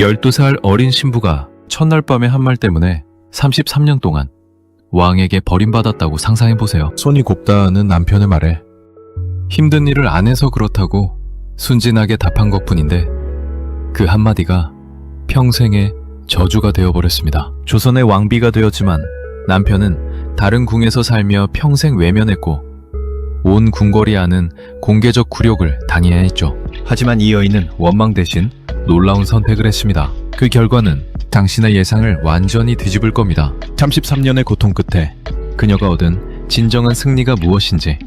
12살 어린 신부가 첫날 밤의 한 말 때문에 33년 동안 왕에게 버림받았다고 상상해보세요. 손이 곱다는 남편의 말에 힘든 일을 안 해서 그렇다고 순진하게 답한 것뿐인데 그 한마디가 평생의 저주가 되어버렸습니다. 조선의 왕비가 되었지만 남편은 다른 궁에서 살며 평생 외면했고 온 궁궐이 아는 공개적 굴욕을 당해야 했죠. 하지만 이 여인은 원망 대신 놀라운 선택을 했습니다. 그 결과는 당신의 예상을 완전히 뒤집을 겁니다. 33년의 고통 끝에 그녀가 얻은 진정한 승리가 무엇인지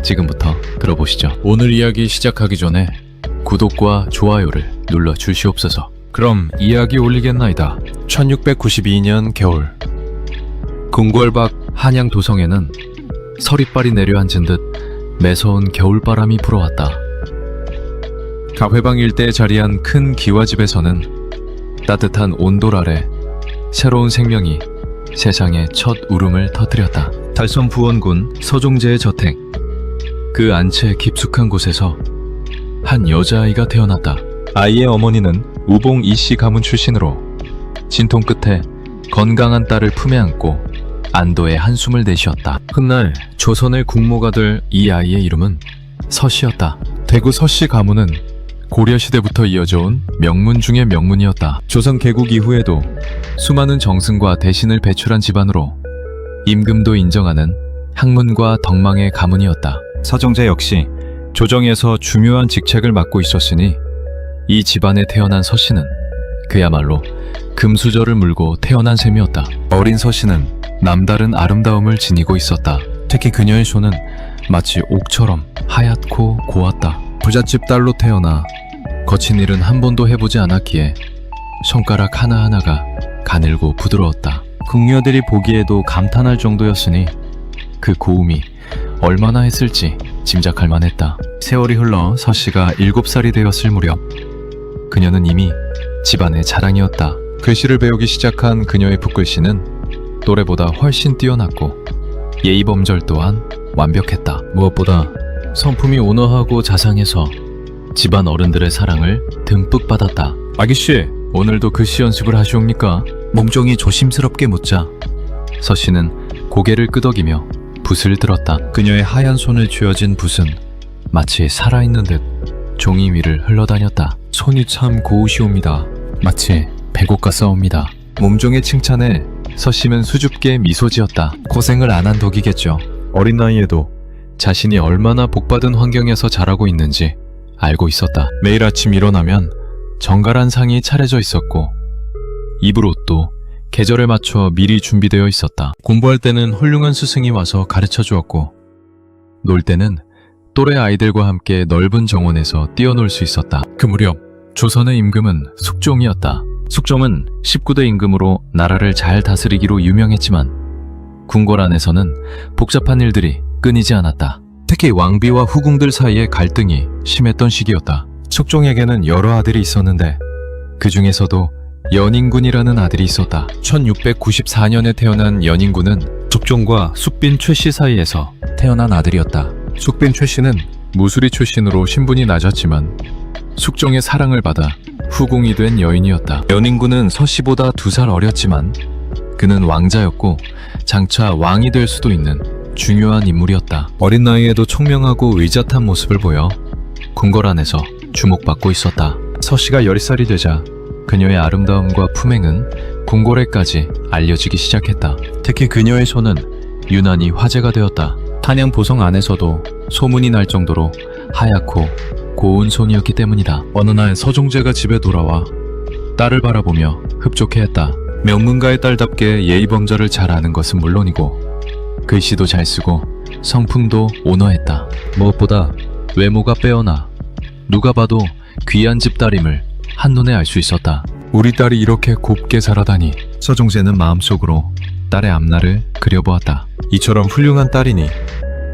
지금부터 들어보시죠. 오늘 이야기 시작하기 전에 구독과 좋아요를 눌러 주시옵소서. 그럼 이야기 올리겠나이다. 1692년 겨울 궁궐 밖 한양 도성에는 서리빨이 내려앉은 듯 매서운 겨울바람이 불어왔다. 가회방 일대에 자리한 큰 기와집에서는 따뜻한 온돌 아래 새로운 생명이 세상에 첫 울음을 터뜨렸다. 달섬 부원군 서종제의 저택. 그 안채 깊숙한 곳에서 한 여자아이가 태어났다. 아이의 어머니는 우봉 이씨 가문 출신으로 진통 끝에 건강한 딸을 품에 안고 안도의 한숨을 내쉬었다. 훗날 조선의 국모가 될 이 아이의 이름은 서씨였다. 대구 서씨 가문은 고려시대부터 이어져온 명문 중의 명문이었다. 조선 개국 이후에도 수많은 정승과 대신을 배출한 집안으로 임금도 인정하는 학문과 덕망의 가문이었다. 서정제 역시 조정에서 중요한 직책을 맡고 있었으니 이 집안에 태어난 서씨는 그야말로 금수저를 물고 태어난 셈이었다. 어린 서씨는 남다른 아름다움을 지니고 있었다. 특히 그녀의 손은 마치 옥처럼 하얗고 고왔다. 부잣집 딸로 태어나 거친 일은 한 번도 해보지 않았기에 손가락 하나하나가 가늘고 부드러웠다. 궁녀들이 보기에도 감탄할 정도였으니 그 고움이 얼마나 했을지 짐작할 만했다. 세월이 흘러 서씨가 7살이 되었을 무렵 그녀는 이미 집안의 자랑이었다. 글씨를 배우기 시작한 그녀의 붓글씨는 또래보다 훨씬 뛰어났고 예의범절 또한 완벽했다. 무엇보다 성품이 온화하고 자상해서 집안 어른들의 사랑을 듬뿍 받았다. 아기씨, 오늘도 글씨 연습을 하시옵니까? 몽종이 조심스럽게 묻자 서씨는 고개를 끄덕이며 붓을 들었다. 그녀의 하얀 손을 쥐어진 붓은 마치 살아있는 듯 종이 위를 흘러다녔다. 손이 참 고우시옵니다. 마치 배고까 싸웁니다. 몸종의 칭찬에 서씨는 수줍게 미소 지었다. 고생을 안 한 덕이겠죠. 어린 나이에도 자신이 얼마나 복받은 환경에서 자라고 있는지 알고 있었다. 매일 아침 일어나면 정갈한 상이 차려져 있었고 입을 옷도 계절에 맞춰 미리 준비되어 있었다. 공부할 때는 훌륭한 스승이 와서 가르쳐 주었고 놀 때는 또래 아이들과 함께 넓은 정원에서 뛰어놀 수 있었다. 그 무렵 조선의 임금은 숙종이었다. 숙종은 19대 임금으로 나라를 잘 다스리기로 유명했지만 궁궐 안에서는 복잡한 일들이 끊이지 않았다. 특히 왕비와 후궁들 사이의 갈등이 심했던 시기였다. 숙종에게는 여러 아들이 있었는데 그 중에서도 연인군이라는 아들이 있었다. 1694년에 태어난 연인군은 숙종과 숙빈 최씨 사이에서 태어난 아들이었다. 숙빈 최씨는 무수리 출신으로 신분이 낮았지만 숙종의 사랑을 받아 후궁이 된 여인이었다. 연인군은 서씨보다 2살 어렸지만 그는 왕자였고 장차 왕이 될 수도 있는 중요한 인물이었다. 어린 나이에도 총명하고 의젓한 모습을 보여 궁궐 안에서 주목받고 있었다. 서씨가 10살이 되자 그녀의 아름다움과 품행은 궁궐에까지 알려지기 시작했다. 특히 그녀의 손은 유난히 화제가 되었다. 한양 보성 안에서도 소문이 날 정도로 하얗고 고운 손이었기 때문이다. 어느 날 서종제가 집에 돌아와 딸을 바라보며 흡족해했다. 명문가의 딸답게 예의범절을 잘 아는 것은 물론이고 글씨도 잘 쓰고 성품도 온화했다. 무엇보다 외모가 빼어나 누가 봐도 귀한 집딸임을 한눈에 알 수 있었다. 우리 딸이 이렇게 곱게 자라다니. 서종제는 마음속으로 딸의 앞날을 그려보았다. 이처럼 훌륭한 딸이니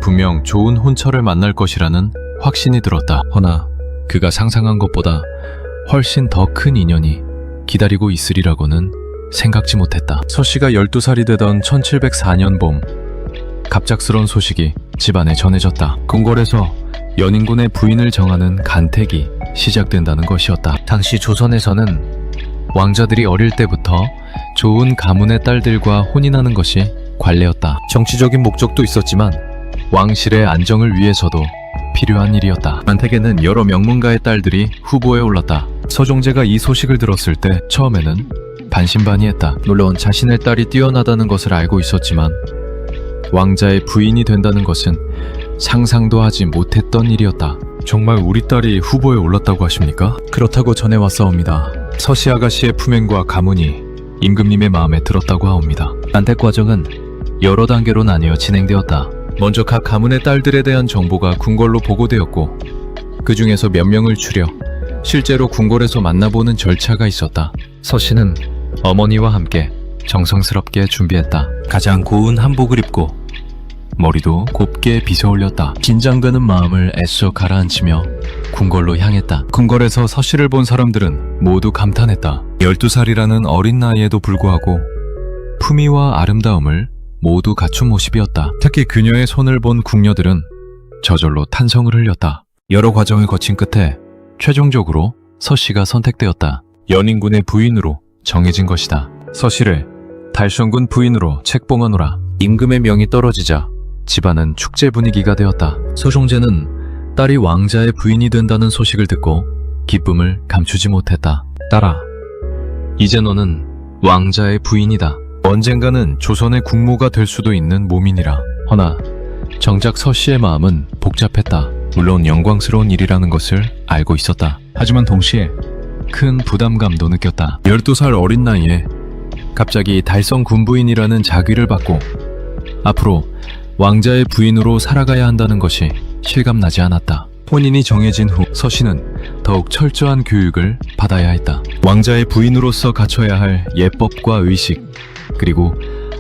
분명 좋은 혼처를 만날 것이라는 확신이 들었다. 허나 그가 상상한 것보다 훨씬 더 큰 인연이 기다리고 있으리라고는 생각지 못했다. 서씨가 12살이 되던 1704년 봄 갑작스러운 소식이 집안에 전해졌다. 궁궐에서 연인군의 부인을 정하는 간택이 시작된다는 것이었다. 당시 조선에서는 왕자들이 어릴 때부터 좋은 가문의 딸들과 혼인하는 것이 관례였다. 정치적인 목적도 있었지만 왕실의 안정을 위해서도 필요한 일이었다. 안택에는 여러 명문가의 딸들이 후보에 올랐다. 서종재가 이 소식을 들었을 때 처음에는 반신반의했다. 물론 자신의 딸이 뛰어나다는 것을 알고 있었지만 왕자의 부인이 된다는 것은 상상도 하지 못했던 일이었다. 정말 우리 딸이 후보에 올랐다고 하십니까? 그렇다고 전해왔사옵니다. 서씨 아가씨의 품행과 가문이 임금님의 마음에 들었다고 하옵니다. 안택 과정은 여러 단계로 나뉘어 진행되었다. 먼저 각 가문의 딸들에 대한 정보가 궁궐로 보고되었고 그 중에서 몇 명을 추려 실제로 궁궐에서 만나보는 절차가 있었다. 서씨는 어머니와 함께 정성스럽게 준비했다. 가장 고운 한복을 입고 머리도 곱게 빗어 올렸다. 긴장되는 마음을 애써 가라앉히며 궁궐로 향했다. 궁궐에서 서씨를 본 사람들은 모두 감탄했다. 12살이라는 어린 나이에도 불구하고 품위와 아름다움을 모두 갖춘 모습이었다. 특히 그녀의 손을 본 궁녀들은 저절로 탄성을 흘렸다. 여러 과정을 거친 끝에 최종적으로 서씨가 선택되었다. 연인군의 부인으로 정해진 것이다. 서씨를 달성군 부인으로 책봉하노라. 임금의 명이 떨어지자 집안은 축제 분위기가 되었다. 서종재는 딸이 왕자의 부인이 된다는 소식을 듣고 기쁨을 감추지 못했다. 딸아, 이제 너는 왕자의 부인이다. 언젠가는 조선의 국모가 될 수도 있는 몸이니라. 허나 정작 서씨의 마음은 복잡했다. 물론 영광스러운 일이라는 것을 알고 있었다. 하지만 동시에 큰 부담감도 느꼈다. 12살 어린 나이에 갑자기 달성 군부인이라는 자귀를 받고 앞으로 왕자의 부인으로 살아가야 한다는 것이 실감나지 않았다. 혼인이 정해진 후 서씨는 더욱 철저한 교육을 받아야 했다. 왕자의 부인으로서 갖춰야 할 예법과 의식, 그리고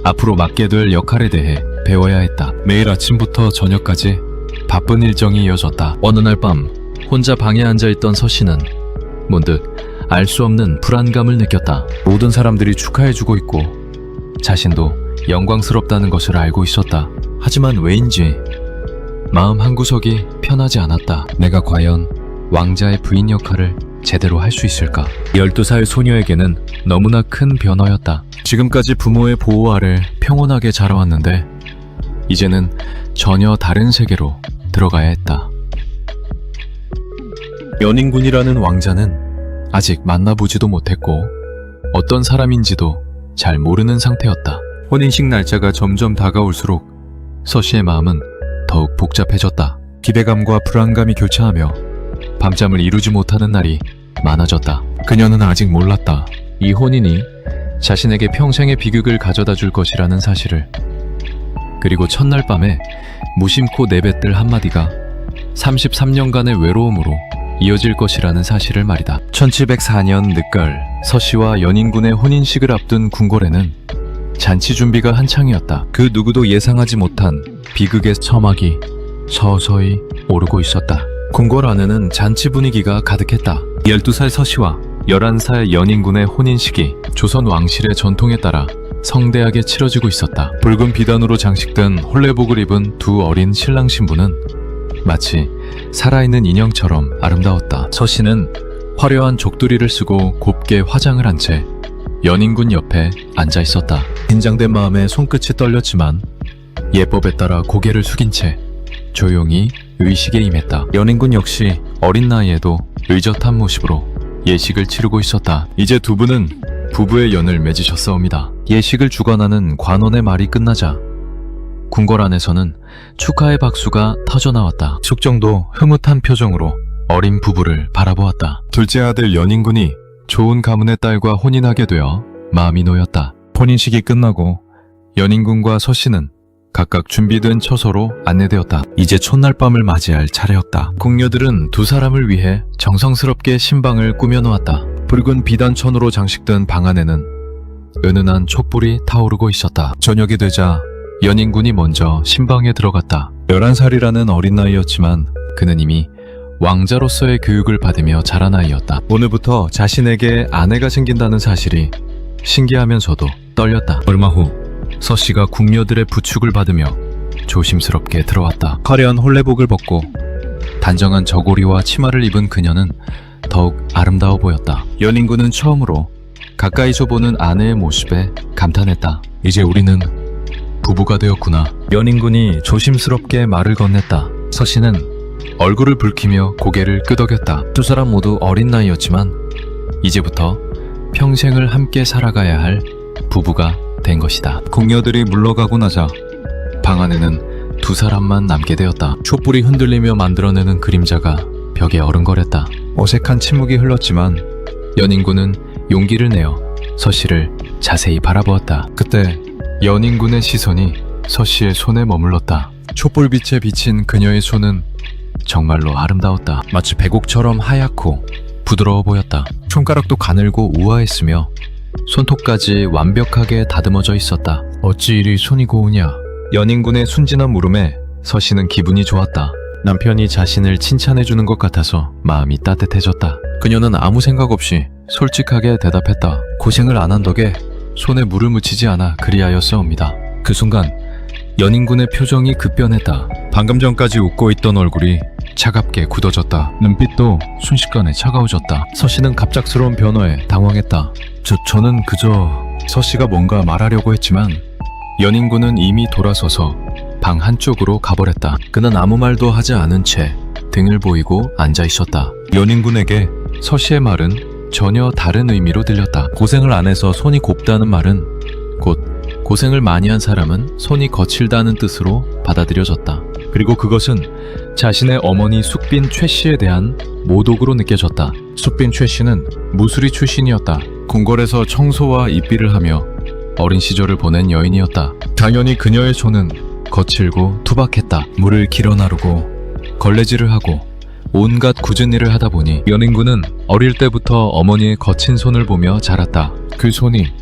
앞으로 맡게 될 역할에 대해 배워야 했다. 매일 아침부터 저녁까지 바쁜 일정이 이어졌다. 어느 날 밤 혼자 방에 앉아있던 서씨는 문득 알 수 없는 불안감을 느꼈다. 모든 사람들이 축하해주고 있고 자신도 영광스럽다는 것을 알고 있었다. 하지만 왜인지 마음 한구석이 편하지 않았다. 내가 과연 왕자의 부인 역할을 제대로 할 수 있을까? 12살 소녀에게는 너무나 큰 변화였다. 지금까지 부모의 보호 아래 평온하게 자라왔는데 이제는 전혀 다른 세계로 들어가야 했다. 연인군이라는 왕자는 아직 만나보지도 못했고 어떤 사람인지도 잘 모르는 상태였다. 혼인식 날짜가 점점 다가올수록 서씨의 마음은 더욱 복잡해졌다. 기대감과 불안감이 교차하며 밤잠을 이루지 못하는 날이 많아졌다. 그녀는 아직 몰랐다. 이 혼인이 자신에게 평생의 비극을 가져다 줄 것이라는 사실을. 그리고 첫날 밤에 무심코 내뱉을 한마디가 33년간의 외로움으로 이어질 것이라는 사실을 말이다. 1704년 늦가을 서씨와 연인군의 혼인식을 앞둔 궁궐에는 잔치 준비가 한창이었다. 그 누구도 예상하지 못한 비극의 처막이 서서히 오르고 있었다. 궁궐 안에는 잔치 분위기가 가득했다. 12살 서씨와 11살 연인군의 혼인식이 조선 왕실의 전통에 따라 성대하게 치러지고 있었다. 붉은 비단으로 장식된 홀레복을 입은 두 어린 신랑 신부는 마치 살아있는 인형처럼 아름다웠다. 서씨는 화려한 족두리를 쓰고 곱게 화장을 한 채 연인군 옆에 앉아 있었다. 긴장된 마음에 손끝이 떨렸지만 예법에 따라 고개를 숙인 채 조용히 의식에 임했다. 연인군 역시 어린 나이에도 의젓한 모습으로 예식을 치르고 있었다. 이제 두 분은 부부의 연을 맺으셨사옵니다. 예식을 주관하는 관원의 말이 끝나자 궁궐 안에서는 축하의 박수가 터져나왔다. 숙정도 흐뭇한 표정으로 어린 부부를 바라보았다. 둘째 아들 연인군이 좋은 가문의 딸과 혼인하게 되어 마음이 놓였다. 혼인식이 끝나고 연인군과 서씨는 각각 준비된 처소로 안내되었다. 이제 첫날 밤을 맞이할 차례였다. 궁녀들은 두 사람을 위해 정성스럽게 신방을 꾸며놓았다. 붉은 비단천으로 장식된 방 안에는 은은한 촛불이 타오르고 있었다. 저녁이 되자 연인군이 먼저 신방에 들어갔다. 11살이라는 어린 나이였지만 그는 이미 왕자로서의 교육을 받으며 자란 아이였다. 오늘부터 자신에게 아내가 생긴다는 사실이 신기하면서도 떨렸다. 얼마 후 서씨가 궁녀들의 부축을 받으며 조심스럽게 들어왔다. 화려한 홀레복을 벗고 단정한 저고리와 치마를 입은 그녀는 더욱 아름다워 보였다. 연인군은 처음으로 가까이서 보는 아내의 모습에 감탄했다. 이제 우리는 부부가 되었구나. 연인군이 조심스럽게 말을 건넸다. 서씨는 얼굴을 붉히며 고개를 끄덕였다. 두 사람 모두 어린 나이였지만 이제부터 평생을 함께 살아가야 할 부부가 된 것이다. 궁녀들이 물러가고 나자 방 안에는 두 사람만 남게 되었다. 촛불이 흔들리며 만들어내는 그림자가 벽에 어른거렸다. 어색한 침묵이 흘렀지만 연인군은 용기를 내어 서씨를 자세히 바라보았다. 그때 연인군의 시선이 서씨의 손에 머물렀다. 촛불빛에 비친 그녀의 손은 정말로 아름다웠다. 마치 백옥처럼 하얗고 부드러워 보였다. 손가락도 가늘고 우아했으며 손톱까지 완벽하게 다듬어져 있었다. 어찌 이리 손이 고우냐? 연인군의 순진한 물음에 서씨는 기분이 좋았다. 남편이 자신을 칭찬해주는 것 같아서 마음이 따뜻해졌다. 그녀는 아무 생각 없이 솔직하게 대답했다. 고생을 안 한 덕에 손에 물을 묻히지 않아 그리하였사옵니다. 그 순간 연인군의 표정이 급변했다. 방금 전까지 웃고 있던 얼굴이 차갑게 굳어졌다. 눈빛도 순식간에 차가워졌다. 서씨는 갑작스러운 변화에 당황했다. 저는 그저... 서씨가 뭔가 말하려고 했지만 연인군은 이미 돌아서서 방 한쪽으로 가버렸다. 그는 아무 말도 하지 않은 채 등을 보이고 앉아 있었다. 연인군에게 서씨의 말은 전혀 다른 의미로 들렸다. 고생을 안 해서 손이 곱다는 말은 곧 고생을 많이 한 사람은 손이 거칠다는 뜻으로 받아들여졌다. 그리고 그것은 자신의 어머니 숙빈 최 씨에 대한 모독으로 느껴졌다. 숙빈 최 씨는 무수리 출신이었다. 궁궐에서 청소와 입비를 하며 어린 시절을 보낸 여인이었다. 당연히 그녀의 손은 거칠고 투박했다. 물을 길어 나르고 걸레질을 하고 온갖 굳은 일을 하다 보니 연인군은 어릴 때부터 어머니의 거친 손을 보며 자랐다. 그 손이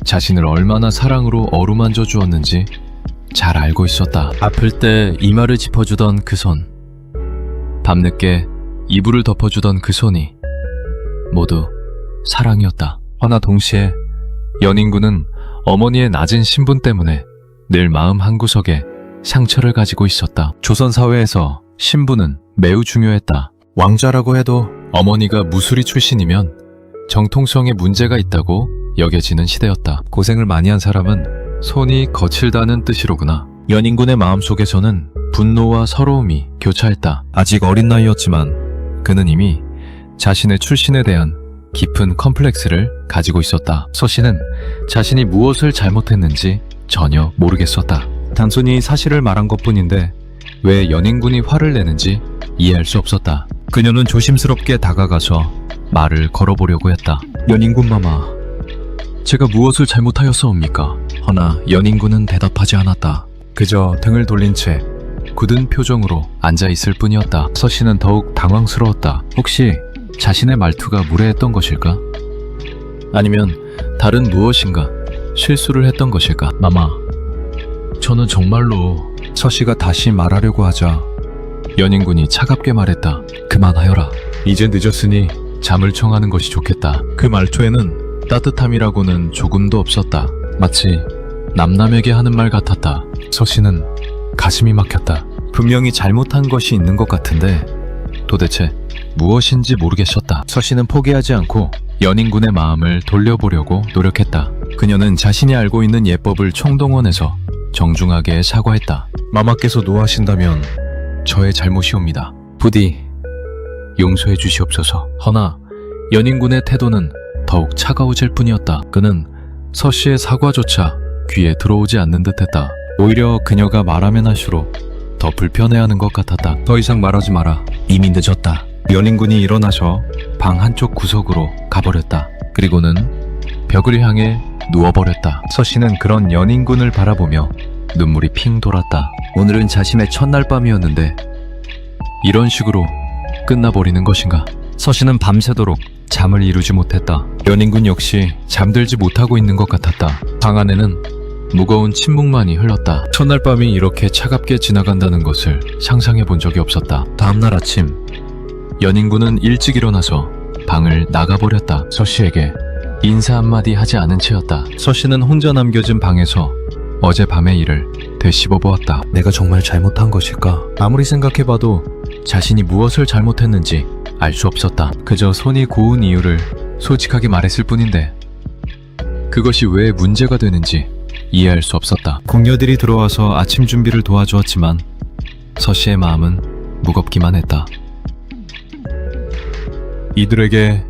자신을 얼마나 사랑으로 어루만져 주었는지 잘 알고 있었다. 아플 때 이마를 짚어주던 그 손, 밤늦게 이불을 덮어주던 그 손이 모두 사랑이었다. 허나 동시에 연인군은 어머니의 낮은 신분 때문에 늘 마음 한구석에 상처를 가지고 있었다. 조선 사회에서 신분은 매우 중요했다. 왕자라고 해도 어머니가 무수리 출신이면 정통성에 문제가 있다고 여겨지는 시대였다. 고생을 많이 한 사람은 손이 거칠다는 뜻이로구나. 연인군의 마음속에서는 분노와 서러움이 교차했다. 아직 어린 나이였지만 그는 이미 자신의 출신에 대한 깊은 컴플렉스를 가지고 있었다. 서씨는 자신이 무엇을 잘못했는지 전혀 모르겠었다. 단순히 사실을 말한 것뿐인데 왜 연인군이 화를 내는지 이해할 수 없었다. 그녀는 조심스럽게 다가가서 말을 걸어보려고 했다. 연인군 마마, 제가 무엇을 잘못하였사옵니까? 허나 연인군은 대답하지 않았다. 그저 등을 돌린 채 굳은 표정으로 앉아있을 뿐이었다. 서씨는 더욱 당황스러웠다. 혹시 자신의 말투가 무례했던 것일까? 아니면 다른 무엇인가 실수를 했던 것일까? 마마, 저는 정말로... 서씨가 다시 말하려고 하자 연인군이 차갑게 말했다. 그만하여라. 이제 늦었으니 잠을 청하는 것이 좋겠다. 그 말투에는 따뜻함이라고는 조금도 없었다. 마치 남남에게 하는 말 같았다. 서씨는 가슴이 막혔다. 분명히 잘못한 것이 있는 것 같은데 도대체 무엇인지 모르겠었다. 서씨는 포기하지 않고 연인군의 마음을 돌려보려고 노력했다. 그녀는 자신이 알고 있는 예법을 총동원해서 정중하게 사과했다. 마마께서 노하신다면 저의 잘못이옵니다. 부디 용서해 주시옵소서. 허나 연인군의 태도는 더욱 차가워질 뿐이었다. 그는 서씨의 사과조차 귀에 들어오지 않는 듯했다. 오히려 그녀가 말하면 할수록 더 불편해하는 것 같았다. 더 이상 말하지 마라. 이미 늦었다. 연인군이 일어나서 방 한쪽 구석으로 가버렸다. 그리고는 벽을 향해 누워버렸다. 서씨는 그런 연인군을 바라보며 눈물이 핑 돌았다. 오늘은 자신의 첫날 밤이었는데 이런 식으로 끝나버리는 것인가? 서씨는 밤새도록 잠을 이루지 못했다. 연인군 역시 잠들지 못하고 있는 것 같았다. 방 안에는 무거운 침묵만이 흘렀다. 첫날 밤이 이렇게 차갑게 지나간다는 것을 상상해 본 적이 없었다. 다음날 아침 연인군은 일찍 일어나서 방을 나가버렸다. 서씨에게 인사 한마디 하지 않은 채였다. 서씨는 혼자 남겨진 방에서 어젯밤의 일을 되씹어 보았다. 내가 정말 잘못한 것일까? 아무리 생각해봐도 자신이 무엇을 잘못했는지 알 수 없었다. 그저 손이 고운 이유를 솔직하게 말했을 뿐인데 그것이 왜 문제가 되는지 이해할 수 없었다. 궁녀들이 들어와서 아침 준비를 도와주었지만 서씨의 마음은 무겁기만 했다. 이들에게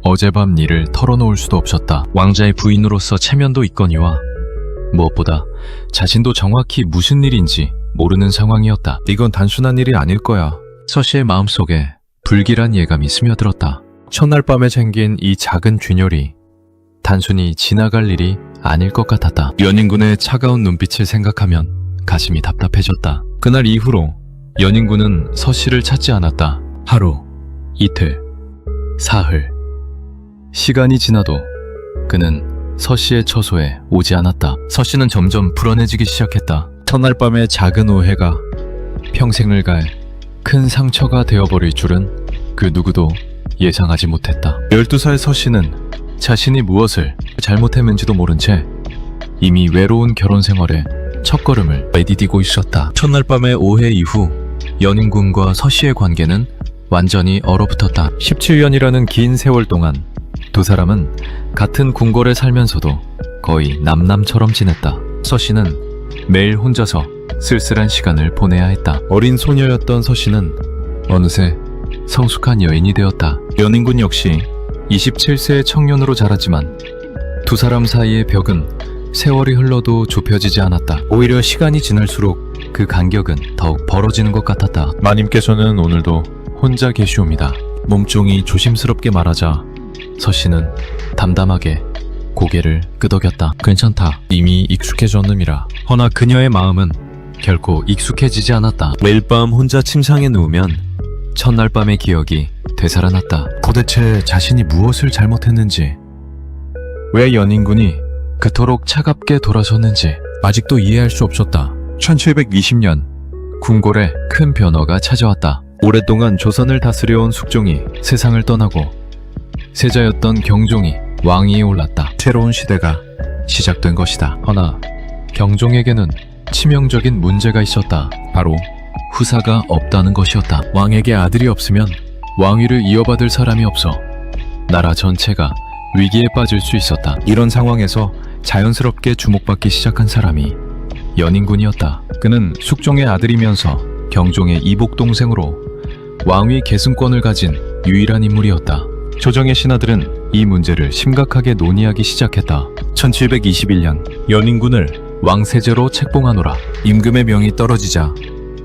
어젯밤 일을 털어놓을 수도 없었다. 왕자의 부인으로서 체면도 있거니와 무엇보다 자신도 정확히 무슨 일인지 모르는 상황이었다. 이건 단순한 일이 아닐 거야. 서씨의 마음속에 불길한 예감이 스며들었다. 첫날 밤에 생긴 이 작은 균열이 단순히 지나갈 일이 아닐 것 같았다. 연인군의 차가운 눈빛을 생각하면 가슴이 답답해졌다. 그날 이후로 연인군은 서씨를 찾지 않았다. 하루, 이틀, 사흘. 시간이 지나도 그는 서씨의 처소에 오지 않았다. 서씨는 점점 불안해지기 시작했다. 첫날 밤의 작은 오해가 평생을 갈 큰 상처가 되어버릴 줄은 그 누구도 예상하지 못했다. 12살 서씨는 자신이 무엇을 잘못했는지도 모른 채 이미 외로운 결혼 생활에 첫걸음을 내디디고 있었다. 첫날 밤의 오해 이후 연인군과 서씨의 관계는 완전히 얼어붙었다. 17년이라는 긴 세월 동안 두 사람은 같은 궁궐에 살면서도 거의 남남처럼 지냈다. 서씨는 매일 혼자서 쓸쓸한 시간을 보내야 했다. 어린 소녀였던 서씨는 어느새 성숙한 여인이 되었다. 연인군 역시 27세의 청년으로 자랐지만 두 사람 사이의 벽은 세월이 흘러도 좁혀지지 않았다. 오히려 시간이 지날수록 그 간격은 더욱 벌어지는 것 같았다. 마님께서는 오늘도 혼자 계시옵니다. 몸종이 조심스럽게 말하자 서씨는 담담하게 고개를 끄덕였다. 괜찮다. 이미 익숙해졌음이라. 허나 그녀의 마음은 결코 익숙해지지 않았다. 매일 밤 혼자 침상에 누우면 첫날 밤의 기억이 되살아났다. 도대체 자신이 무엇을 잘못했는지, 왜 연인군이 그토록 차갑게 돌아섰는지 아직도 이해할 수 없었다. 1720년 궁궐에 큰 변화가 찾아왔다. 오랫동안 조선을 다스려온 숙종이 세상을 떠나고 세자였던 경종이 왕위에 올랐다. 새로운 시대가 시작된 것이다. 허나 경종에게는 치명적인 문제가 있었다. 바로 후사가 없다는 것이었다. 왕에게 아들이 없으면 왕위를 이어받을 사람이 없어 나라 전체가 위기에 빠질 수 있었다. 이런 상황에서 자연스럽게 주목받기 시작한 사람이 연인군이었다. 그는 숙종의 아들이면서 경종의 이복 동생으로 왕위 계승권을 가진 유일한 인물이었다. 조정의 신하들은 이 문제를 심각하게 논의하기 시작했다. 1721년 연인군을 왕세제로 책봉하노라. 임금의 명이 떨어지자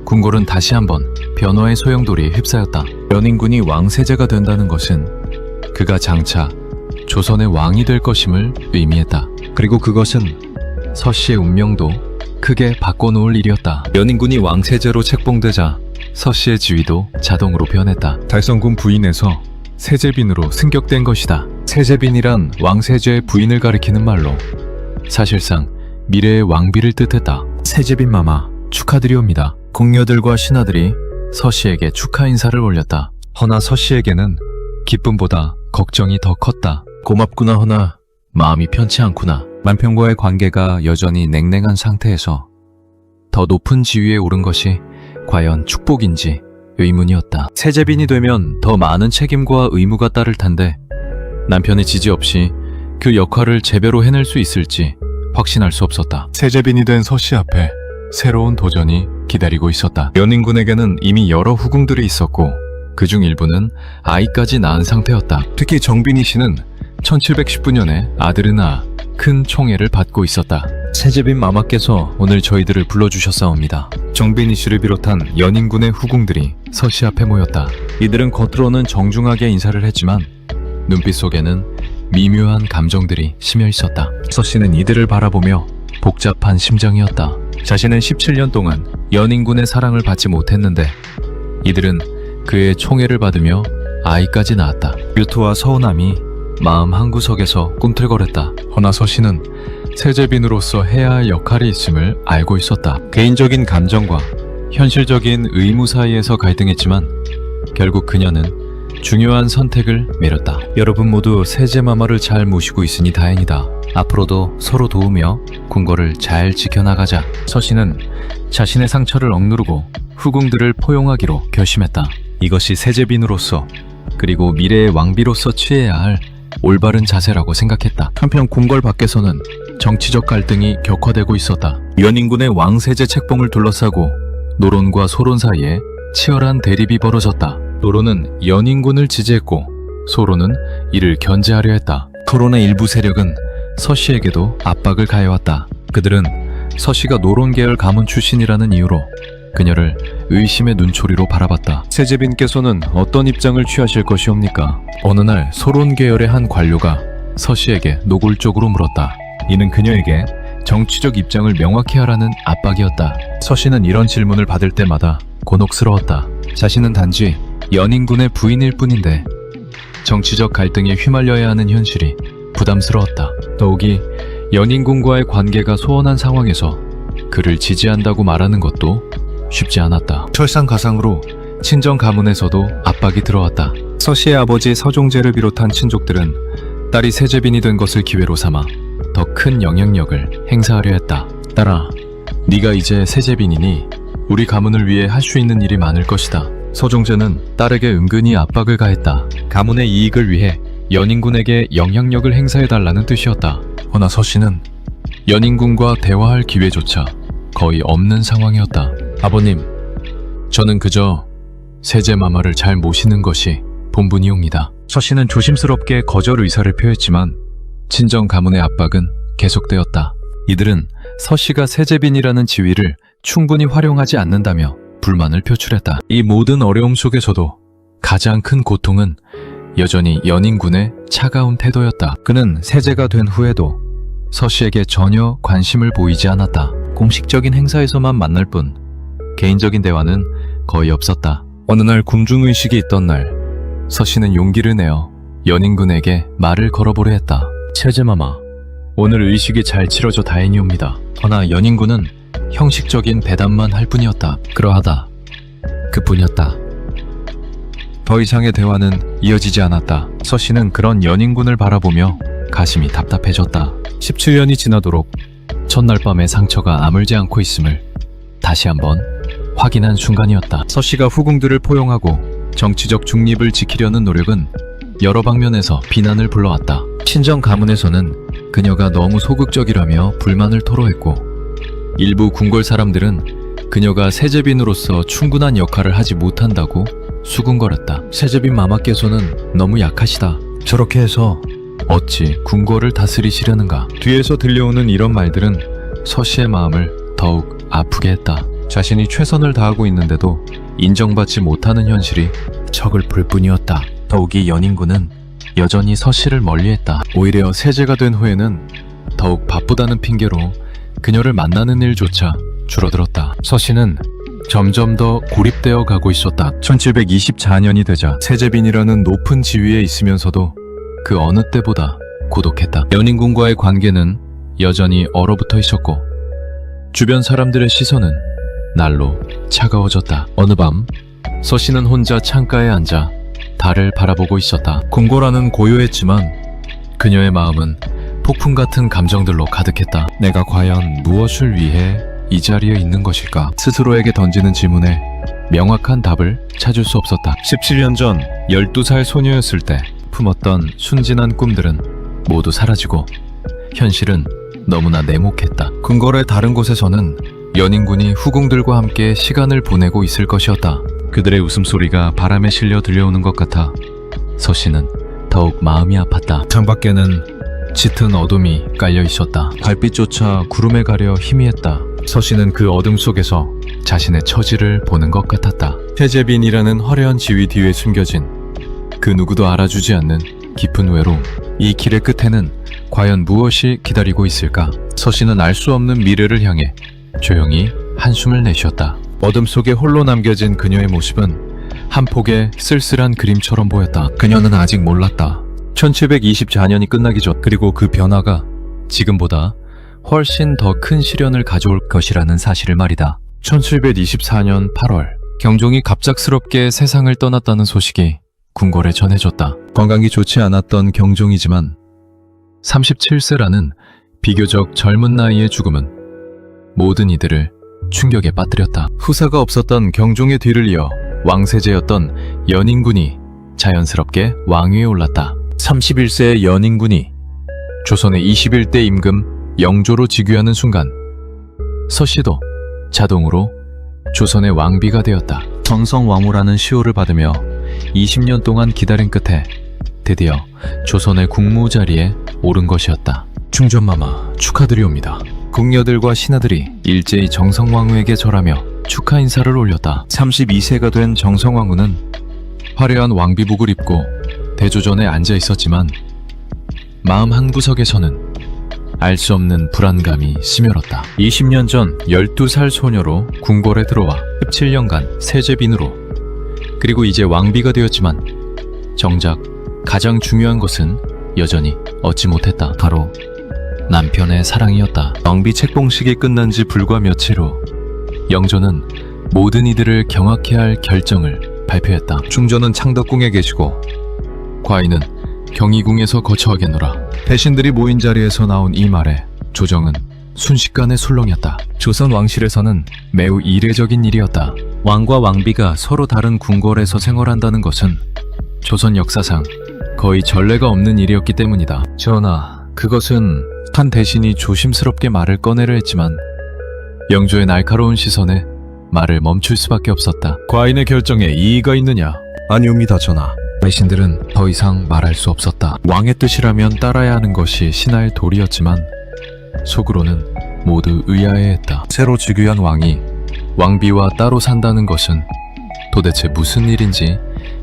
궁궐은 다시 한번 변화의 소용돌이에 휩싸였다. 연인군이 왕세제가 된다는 것은 그가 장차 조선의 왕이 될 것임을 의미했다. 그리고 그것은 서씨의 운명도 크게 바꿔놓을 일이었다. 연인군이 왕세제로 책봉되자 서씨의 지위도 자동으로 변했다. 달성군 부인에서 세제빈으로 승격된 것이다. 세제빈이란 왕세제의 부인을 가리키는 말로 사실상 미래의 왕비를 뜻했다. 세제빈 마마 축하드리옵니다. 궁녀들과 신하들이 서씨에게 축하 인사를 올렸다. 허나 서씨에게는 기쁨보다 걱정이 더 컸다. 고맙구나 허나 마음이 편치 않구나. 남편과의 관계가 여전히 냉랭한 상태에서 더 높은 지위에 오른 것이 과연 축복인지 의문이었다. 세제빈이 되면 더 많은 책임과 의무가 따를 텐데 남편의 지지 없이 그 역할을 제대로 해낼 수 있을지 확신할 수 없었다. 세제빈이 된 서씨 앞에 새로운 도전이 기다리고 있었다. 연인군에게는 이미 여러 후궁들이 있었고 그중 일부는 아이까지 낳은 상태였다. 특히 정빈이 씨는 1719년에 아들을 낳아 큰 총애를 받고 있었다. 세제빈 마마께서 오늘 저희들을 불러주셨사옵니다. 정빈이 씨를 비롯한 연인군의 후궁들이 서씨 앞에 모였다. 이들은 겉으로는 정중하게 인사를 했지만 눈빛 속에는 미묘한 감정들이 스며 있었다. 서씨는 이들을 바라보며 복잡한 심정이었다. 자신은 17년 동안 연인군의 사랑을 받지 못했는데 이들은 그의 총애를 받으며 아이까지 낳았다. 유토와 서운함이 마음 한구석에서 꿈틀거렸다. 허나 서씨는 세제빈으로서 해야 할 역할이 있음을 알고 있었다. 개인적인 감정과 현실적인 의무 사이에서 갈등했지만 결국 그녀는 중요한 선택을 내렸다. 여러분 모두 세제마마를 잘 모시고 있으니 다행이다. 앞으로도 서로 도우며 궁궐을 잘 지켜나가자. 서씨는 자신의 상처를 억누르고 후궁들을 포용하기로 결심했다. 이것이 세제빈으로서 그리고 미래의 왕비로서 취해야 할 올바른 자세라고 생각했다. 한편 궁궐 밖에서는 정치적 갈등이 격화되고 있었다. 연인군의 왕세제 책봉을 둘러싸고 노론과 소론 사이에 치열한 대립이 벌어졌다. 노론은 연인군을 지지했고 소론은 이를 견제하려 했다. 토론의 일부 세력은 서씨에게도 압박을 가해왔다. 그들은 서씨가 노론 계열 가문 출신이라는 이유로 그녀를 의심의 눈초리로 바라봤다. 세제빈께서는 어떤 입장을 취하실 것이옵니까? 어느 날 소론 계열의 한 관료가 서씨에게 노골적으로 물었다. 이는 그녀에게 정치적 입장을 명확히 하라는 압박이었다. 서씨는 이런 질문을 받을 때마다 곤혹스러웠다. 자신은 단지 연인군의 부인일 뿐인데 정치적 갈등에 휘말려야 하는 현실이 부담스러웠다. 더욱이 연인군과의 관계가 소원한 상황에서 그를 지지한다고 말하는 것도 쉽지 않았다. 설상가상으로 친정 가문에서도 압박이 들어왔다. 서씨의 아버지 서종재를 비롯한 친족들은 딸이 세제빈이 된 것을 기회로 삼아 더 큰 영향력을 행사하려 했다. 딸아, 네가 이제 세제빈이니 우리 가문을 위해 할 수 있는 일이 많을 것이다. 서종재는 딸에게 은근히 압박을 가했다. 가문의 이익을 위해 연인군에게 영향력을 행사해달라는 뜻이었다. 허나 서씨는 연인군과 대화할 기회조차 거의 없는 상황이었다. 아버님, 저는 그저 세제마마를 잘 모시는 것이 본분이옵니다. 서씨는 조심스럽게 거절 의사를 표했지만 친정 가문의 압박은 계속되었다. 이들은 서씨가 세제빈이라는 지위를 충분히 활용하지 않는다며 불만을 표출했다. 이 모든 어려움 속에서도 가장 큰 고통은 여전히 연인군의 차가운 태도였다. 그는 세제가 된 후에도 서씨에게 전혀 관심을 보이지 않았다. 공식적인 행사에서만 만날 뿐 개인적인 대화는 거의 없었다. 어느 날 궁중의식이 있던 날 서씨는 용기를 내어 연인군에게 말을 걸어보려 했다. 세제마마, 오늘 의식이 잘 치러져 다행이옵니다. 허나 연인군은 형식적인 대답만 할 뿐이었다. 그러하다. 그뿐이었다. 더 이상의 대화는 이어지지 않았다. 서씨는 그런 연인군을 바라보며 가슴이 답답해졌다. 17년이 지나도록 첫날 밤의 상처가 아물지 않고 있음을 다시 한번 확인한 순간이었다. 서씨가 후궁들을 포용하고 정치적 중립을 지키려는 노력은 여러 방면에서 비난을 불러왔다. 친정 가문에서는 그녀가 너무 소극적이라며 불만을 토로했고 일부 궁궐 사람들은 그녀가 세제빈으로서 충분한 역할을 하지 못한다고 수군거렸다. 세제빈 마마께서는 너무 약하시다. 저렇게 해서 어찌 궁궐을 다스리시려는가. 뒤에서 들려오는 이런 말들은 서씨의 마음을 더욱 아프게 했다. 자신이 최선을 다하고 있는데도 인정받지 못하는 현실이 서글플 뿐이었다. 더욱이 연인군은 여전히 서씨를 멀리했다. 오히려 세제가 된 후에는 더욱 바쁘다는 핑계로 그녀를 만나는 일조차 줄어들었다. 서씨는 점점 더 고립되어 가고 있었다. 1724년이 되자 세제빈이라는 높은 지위에 있으면서도 그 어느 때보다 고독했다. 연인군과의 관계는 여전히 얼어붙어 있었고 주변 사람들의 시선은 날로 차가워졌다. 어느 밤 서씨는 혼자 창가에 앉아 달을 바라보고 있었다. 궁궐안은 고요했지만 그녀의 마음은 폭풍 같은 감정들로 가득했다. 내가 과연 무엇을 위해 이 자리에 있는 것일까? 스스로에게 던지는 질문에 명확한 답을 찾을 수 없었다. 17년 전 12살 소녀였을 때 품었던 순진한 꿈들은 모두 사라지고 현실은 너무나 냉혹했다. 궁궐의 다른 곳에서는 연인군이 후궁들과 함께 시간을 보내고 있을 것이었다. 그들의 웃음소리가 바람에 실려 들려오는 것 같아 서씨는 더욱 마음이 아팠다. 창밖에는 짙은 어둠이 깔려 있었다. 달빛조차 구름에 가려 희미했다. 서씨는 그 어둠 속에서 자신의 처지를 보는 것 같았다. 세제빈이라는 화려한 지위 뒤에 숨겨진 그 누구도 알아주지 않는 깊은 외로움. 이 길의 끝에는 과연 무엇이 기다리고 있을까? 서씨는 알 수 없는 미래를 향해 조용히 한숨을 내쉬었다. 어둠 속에 홀로 남겨진 그녀의 모습은 한 폭의 쓸쓸한 그림처럼 보였다. 그녀는 아직 몰랐다. 1724년이 끝나기 전 그리고 그 변화가 지금보다 훨씬 더 큰 시련을 가져올 것이라는 사실을 말이다. 1724년 8월 경종이 갑작스럽게 세상을 떠났다는 소식이 궁궐에 전해졌다. 건강이 좋지 않았던 경종이지만 37세라는 비교적 젊은 나이의 죽음은 모든 이들을 충격에 빠뜨렸다. 후사가 없었던 경종의 뒤를 이어 왕세제였던 연인군이 자연스럽게 왕위에 올랐다. 31세의 연인군이 조선의 21대 임금 영조로 즉위하는 순간 서씨도 자동으로 조선의 왕비가 되었다. 정성왕후라는 시호를 받으며 20년 동안 기다린 끝에 드디어 조선의 국무 자리에 오른 것이었다. 충전마마 축하드리옵니다. 궁녀들과 신하들이 일제히 정성왕후에게 절하며 축하 인사를 올렸다. 32세가 된 정성왕후는 화려한 왕비복을 입고 대조전에 앉아 있었지만 마음 한구석에서는 알 수 없는 불안감이 스며렀다. 20년 전 12살 소녀로 궁궐에 들어와 17년간 세제빈으로 그리고 이제 왕비가 되었지만 정작 가장 중요한 것은 여전히 얻지 못했다. 바로 남편의 사랑이었다. 왕비 책봉식이 끝난 지 불과 며칠 후 영조는 모든 이들을 경악해 할 결정을 발표했다. 충전은 창덕궁에 계시고 과인은 경희궁에서 거처하겠노라. 대신들이 모인 자리에서 나온 이 말에 조정은 순식간에 술렁였다. 조선 왕실에서는 매우 이례적인 일이었다. 왕과 왕비가 서로 다른 궁궐에서 생활한다는 것은 조선 역사상 거의 전례가 없는 일이었기 때문이다. 전하, 그것은 한 대신이 조심스럽게 말을 꺼내려 했지만 영조의 날카로운 시선에 말을 멈출 수밖에 없었다. 과인의 결정에 이의가 있느냐? 아니옵니다, 전하. 대신들은 더 이상 말할 수 없었다. 왕의 뜻이라면 따라야 하는 것이 신하의 도리였지만 속으로는 모두 의아해했다. 새로 즉위한 왕이 왕비와 따로 산다는 것은 도대체 무슨 일인지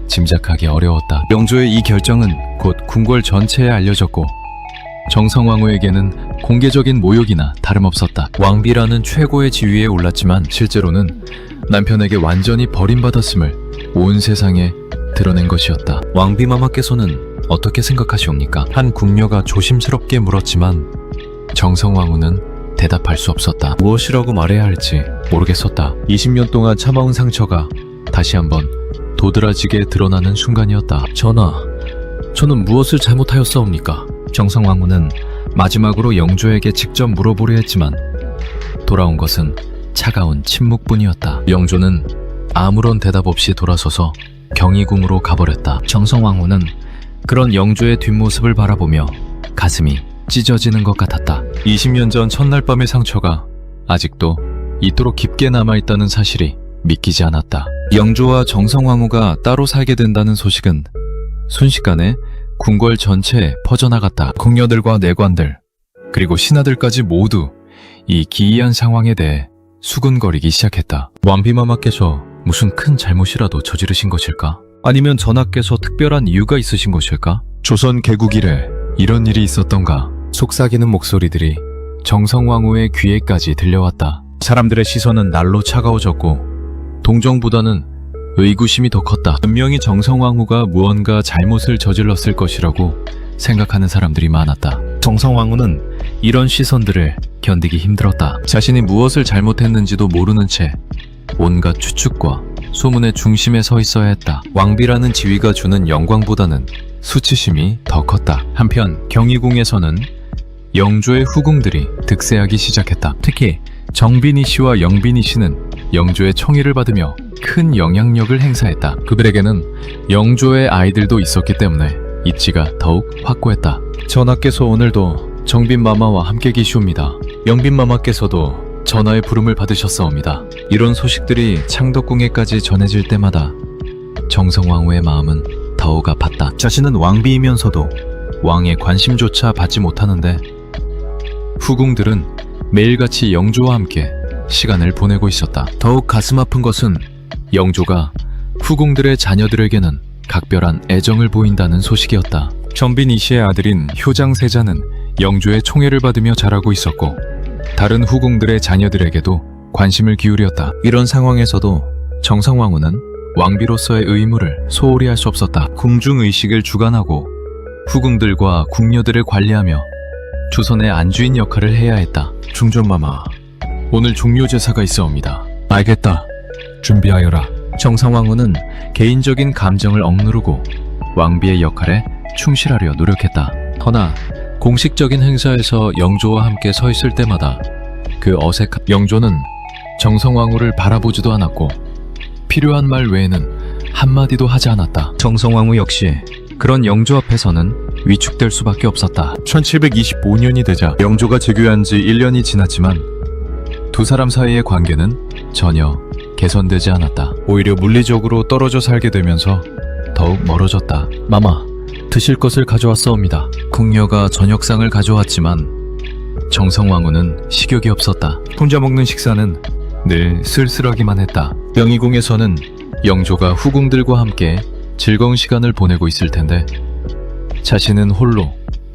짐작하기 어려웠다. 영조의 이 결정은 곧 궁궐 전체에 알려졌고 정성왕후에게는 공개적인 모욕이나 다름없었다. 왕비라는 최고의 지위에 올랐지만 실제로는 남편에게 완전히 버림받았음을 온 세상에 드러낸 것이었다. 왕비마마께서는 어떻게 생각하시옵니까? 한 궁녀가 조심스럽게 물었지만 정성왕후는 대답할 수 없었다. 무엇이라고 말해야 할지 모르겠었다. 20년 동안 참아온 상처가 다시 한번 도드라지게 드러나는 순간이었다. 전하, 저는 무엇을 잘못하였사옵니까? 정성왕후는 마지막으로 영조에게 직접 물어보려 했지만 돌아온 것은 차가운 침묵뿐이었다. 영조는 아무런 대답 없이 돌아서서 경희궁으로 가버렸다. 정성왕후는 그런 영조의 뒷모습을 바라보며 가슴이 찢어지는 것 같았다. 20년 전 첫날 밤의 상처가 아직도 이토록 깊게 남아있다는 사실이 믿기지 않았다. 영조와 정성왕후가 따로 살게 된다는 소식은 순식간에 궁궐 전체에 퍼져나갔다. 궁녀들과 내관들 그리고 신하들까지 모두 이 기이한 상황에 대해 수군거리기 시작했다. 왕비마마께서 무슨 큰 잘못이라도 저지르신 것일까? 아니면 전하께서 특별한 이유가 있으신 것일까? 조선 개국 이래 이런 일이 있었던가? 속삭이는 목소리들이 정성왕후의 귀에까지 들려왔다. 사람들의 시선은 날로 차가워졌고 동정보다는 의구심이 더 컸다. 분명히 정성왕후가 무언가 잘못을 저질렀을 것이라고 생각하는 사람들이 많았다. 정성왕후는 이런 시선들을 견디기 힘들었다. 자신이 무엇을 잘못했는지도 모르는 채 온갖 추측과 소문의 중심에 서 있어야 했다. 왕비라는 지위가 주는 영광보다는 수치심이 더 컸다. 한편 경희궁에서는 영조의 후궁들이 득세하기 시작했다. 특히 정빈이 씨와 영빈이 씨는 영조의 청의를 받으며 큰 영향력을 행사했다. 그들에게는 영조의 아이들도 있었기 때문에 입지가 더욱 확고했다. 전하께서 오늘도 정빈마마와 함께 계시옵니다. 영빈마마께서도 전하의 부름을 받으셨사옵니다. 이런 소식들이 창덕궁에까지 전해질 때마다 정성왕후의 마음은 더욱 아팠다. 자신은 왕비이면서도 왕의 관심조차 받지 못하는데 후궁들은 매일같이 영조와 함께 시간을 보내고 있었다. 더욱 가슴 아픈 것은 영조가 후궁들의 자녀들에게는 각별한 애정을 보인다는 소식이었다. 전빈 이씨의 아들인 효장세자는 영조의 총애를 받으며 자라고 있었고 다른 후궁들의 자녀들에게도 관심을 기울였다. 이런 상황에서도 정성왕후는 왕비로서의 의무를 소홀히 할 수 없었다. 궁중의식을 주관하고 후궁들과 궁녀들을 관리하며 조선의 안주인 역할을 해야 했다. 중전마마, 오늘 종료제사가 있어옵니다. 알겠다. 준비하여라. 정성왕후는 개인적인 감정을 억누르고 왕비의 역할에 충실하려 노력했다. 허나 공식적인 행사에서 영조와 함께 서 있을 때마다 그 어색한 영조는 정성왕후를 바라보지도 않았고 필요한 말 외에는 한마디도 하지 않았다. 정성왕후 역시 그런 영조 앞에서는 위축될 수밖에 없었다. 1725년이 되자 영조가 즉위한 지 1년이 지났지만 두 사람 사이의 관계는 전혀 개선되지 않았다. 오히려 물리적으로 떨어져 살게 되면서 더욱 멀어졌다. 마마, 드실 것을 가져왔사옵니다. 궁녀가 저녁상을 가져왔지만 정성왕후는 식욕이 없었다. 혼자 먹는 식사는 늘 쓸쓸하기만 했다. 명희궁에서는 영조가 후궁들과 함께 즐거운 시간을 보내고 있을 텐데 자신은 홀로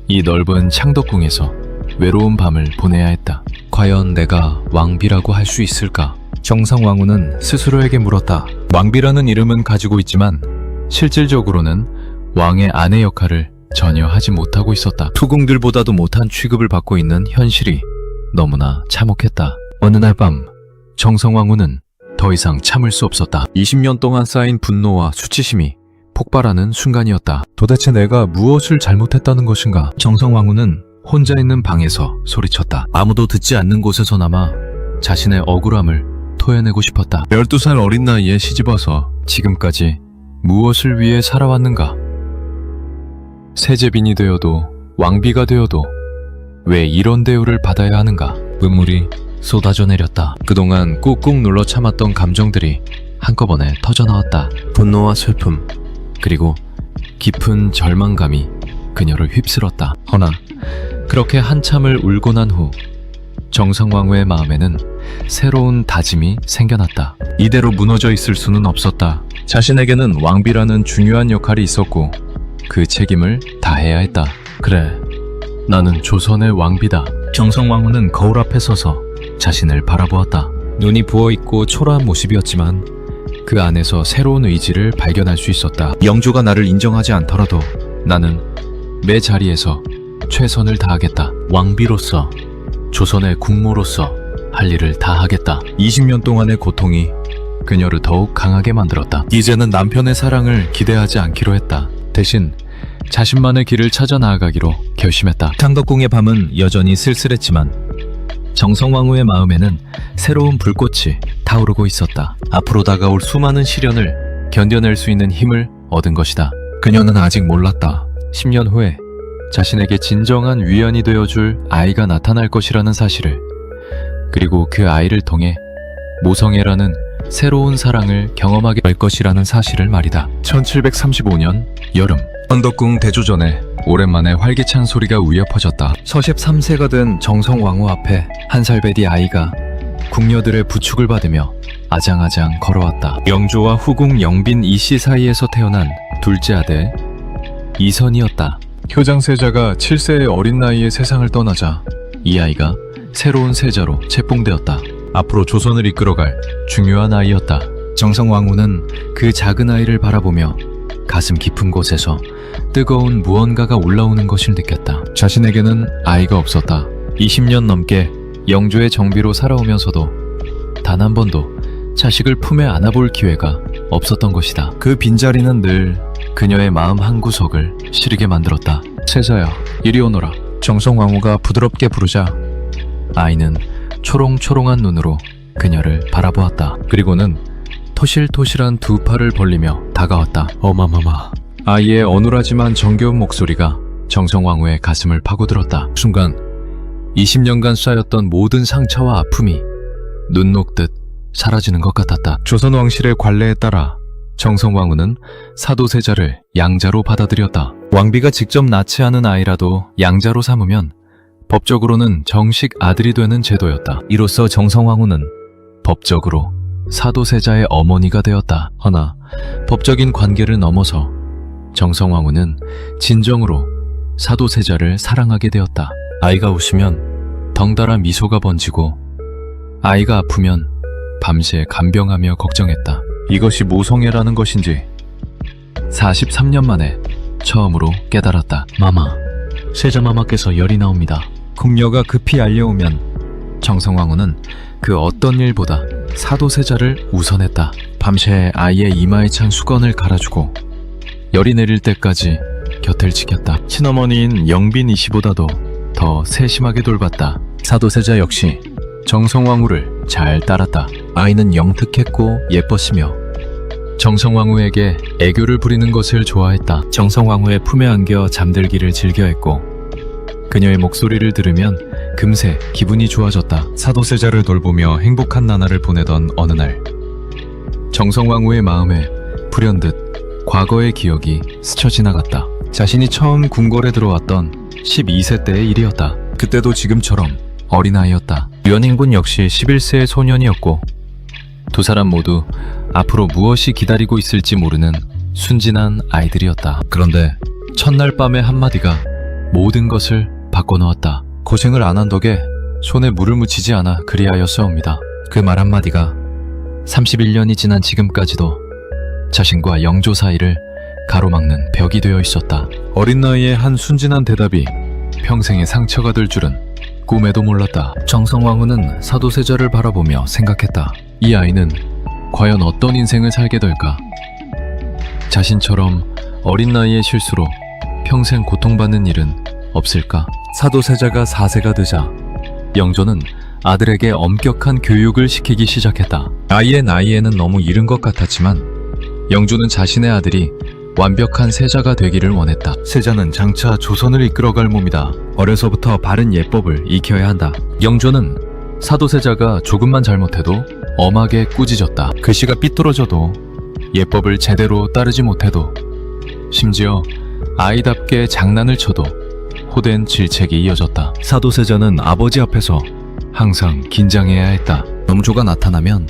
이 넓은 창덕궁에서 외로운 밤을 보내야 했다. 과연 내가 왕비라고 할 수 있을까? 정성왕후는 스스로에게 물었다. 왕비라는 이름은 가지고 있지만 실질적으로는 왕의 아내 역할을 전혀 하지 못하고 있었다. 후궁들보다도 못한 취급을 받고 있는 현실이 너무나 참혹했다. 어느 날 밤 정성왕후는 더 이상 참을 수 없었다. 20년 동안 쌓인 분노와 수치심이 폭발하는 순간이었다. 도대체 내가 무엇을 잘못했다는 것인가? 정성왕후는 혼자 있는 방에서 소리쳤다. 아무도 듣지 않는 곳에서나마 자신의 억울함을 토해내고 싶었다. 12살 어린 나이에 시집와서 지금까지 무엇을 위해 살아왔는가? 세제빈이 되어도 왕비가 되어도 왜 이런 대우를 받아야 하는가? 눈물이 쏟아져 내렸다. 그동안 꾹꾹 눌러 참았던 감정들이 한꺼번에 터져나왔다. 분노와 슬픔, 그리고 깊은 절망감이 그녀를 휩쓸었다. 허나 그렇게 한참을 울고 난 후 정성왕후의 마음에는 새로운 다짐이 생겨났다. 이대로 무너져 있을 수는 없었다. 자신에게는 왕비라는 중요한 역할이 있었고 그 책임을 다해야 했다. 그래, 나는 조선의 왕비다. 정성왕후는 거울 앞에 서서 자신을 바라보았다. 눈이 부어있고 초라한 모습이었지만 그 안에서 새로운 의지를 발견할 수 있었다. 영조가 나를 인정하지 않더라도 나는 매 자리에서 최선을 다하겠다. 왕비로서, 조선의 국모로서 할 일을 다 하겠다. 20년 동안의 고통이 그녀를 더욱 강하게 만들었다. 이제는 남편의 사랑을 기대하지 않기로 했다. 대신 자신만의 길을 찾아 나아가기로 결심했다. 창덕궁의 밤은 여전히 쓸쓸했지만 정성왕후의 마음에는 새로운 불꽃이 타오르고 있었다. 앞으로 다가올 수많은 시련을 견뎌낼 수 있는 힘을 얻은 것이다. 그녀는 아직 몰랐다. 10년 후에 자신에게 진정한 위안이 되어줄 아이가 나타날 것이라는 사실을, 그리고 그 아이를 통해 모성애라는 새로운 사랑을 경험하게 될 것이라는 사실을 말이다. 1735년 여름, 언덕궁 대조전에 오랜만에 활기찬 소리가 울려 퍼졌다. 서십 3세가 된 정성왕후 앞에 한 살 배디 아이가 궁녀들의 부축을 받으며 아장아장 걸어왔다. 영조와 후궁 영빈 이씨 사이에서 태어난 둘째 아들 이선이었다. 효장세자가 7세의 어린 나이에 세상을 떠나자 이 아이가 새로운 세자로 책봉되었다. 앞으로 조선을 이끌어갈 중요한 아이였다. 정성왕후는 그 작은 아이를 바라보며 가슴 깊은 곳에서 뜨거운 무언가가 올라오는 것을 느꼈다. 자신에게는 아이가 없었다. 20년 넘게 영조의 정비로 살아오면서도 단 한 번도 자식을 품에 안아볼 기회가 없었던 것이다. 그 빈자리는 늘 그녀의 마음 한구석을 시리게 만들었다. 세자야, 이리 오너라. 정성왕후가 부드럽게 부르자 아이는 초롱초롱한 눈으로 그녀를 바라보았다. 그리고는 토실토실한 두 팔을 벌리며 다가왔다. 어마마마. 아이의 어눌하지만 정겨운 목소리가 정성왕후의 가슴을 파고들었다. 순간 20년간 쌓였던 모든 상처와 아픔이 눈 녹듯 사라지는 것 같았다. 조선 왕실의 관례에 따라 정성왕후는 사도세자를 양자로 받아들였다. 왕비가 직접 낳지 않은 아이라도 양자로 삼으면 법적으로는 정식 아들이 되는 제도였다. 이로써 정성왕후는 법적으로 사도세자의 어머니가 되었다. 허나 법적인 관계를 넘어서 정성왕후는 진정으로 사도세자를 사랑하게 되었다. 아이가 웃으면 덩달아 미소가 번지고 아이가 아프면 밤새 간병하며 걱정했다. 이것이 모성애라는 것인지 43년 만에 처음으로 깨달았다. 마마, 세자마마께서 열이 나옵니다. 궁녀가 급히 알려오면 정성왕후는 그 어떤 일보다 사도세자를 우선했다. 밤새 아이의 이마에 찬 수건을 갈아주고 열이 내릴 때까지 곁을 지켰다. 친어머니인 영빈 이씨보다도 더 세심하게 돌봤다. 사도세자 역시 정성왕후를 잘 따랐다. 아이는 영특했고 예뻤으며 정성왕후에게 애교를 부리는 것을 좋아했다. 정성왕후의 품에 안겨 잠들기를 즐겨했고 그녀의 목소리를 들으면 금세 기분이 좋아졌다. 사도세자를 돌보며 행복한 나날을 보내던 어느 날 정성왕후의 마음에 불현듯 과거의 기억이 스쳐 지나갔다. 자신이 처음 궁궐에 들어왔던 12세 때의 일이었다. 그때도 지금처럼 어린아이였다. 류현인군 역시 11세의 소년이었고 두 사람 모두 앞으로 무엇이 기다리고 있을지 모르는 순진한 아이들이었다. 그런데 첫날 밤의 한마디가 모든 것을 바꿔놓았다. 고생을 안 한 덕에 손에 물을 묻히지 않아 그리하였사옵니다. 그 말 한마디가 31년이 지난 지금까지도 자신과 영조 사이를 가로막는 벽이 되어 있었다. 어린 나이에 한 순진한 대답이 평생의 상처가 될 줄은 꿈에도 몰랐다. 정성왕후는 사도세자를 바라보며 생각했다. 이 아이는 과연 어떤 인생을 살게 될까? 자신처럼 어린 나이의 실수로 평생 고통받는 일은 없을까? 사도세자가 4세가 되자 영조는 아들에게 엄격한 교육을 시키기 시작했다. 아이의 나이에는 너무 이른 것 같았지만 영조는 자신의 아들이 완벽한 세자가 되기를 원했다. 세자는 장차 조선을 이끌어갈 몸이다. 어려서부터 바른 예법을 익혀야 한다. 영조는 사도세자가 조금만 잘못해도 엄하게 꾸짖었다. 글씨가 삐뚤어져도 예법을 제대로 따르지 못해도 심지어 아이답게 장난을 쳐도 호된 질책이 이어졌다. 사도세자는 아버지 앞에서 항상 긴장해야 했다. 영조가 나타나면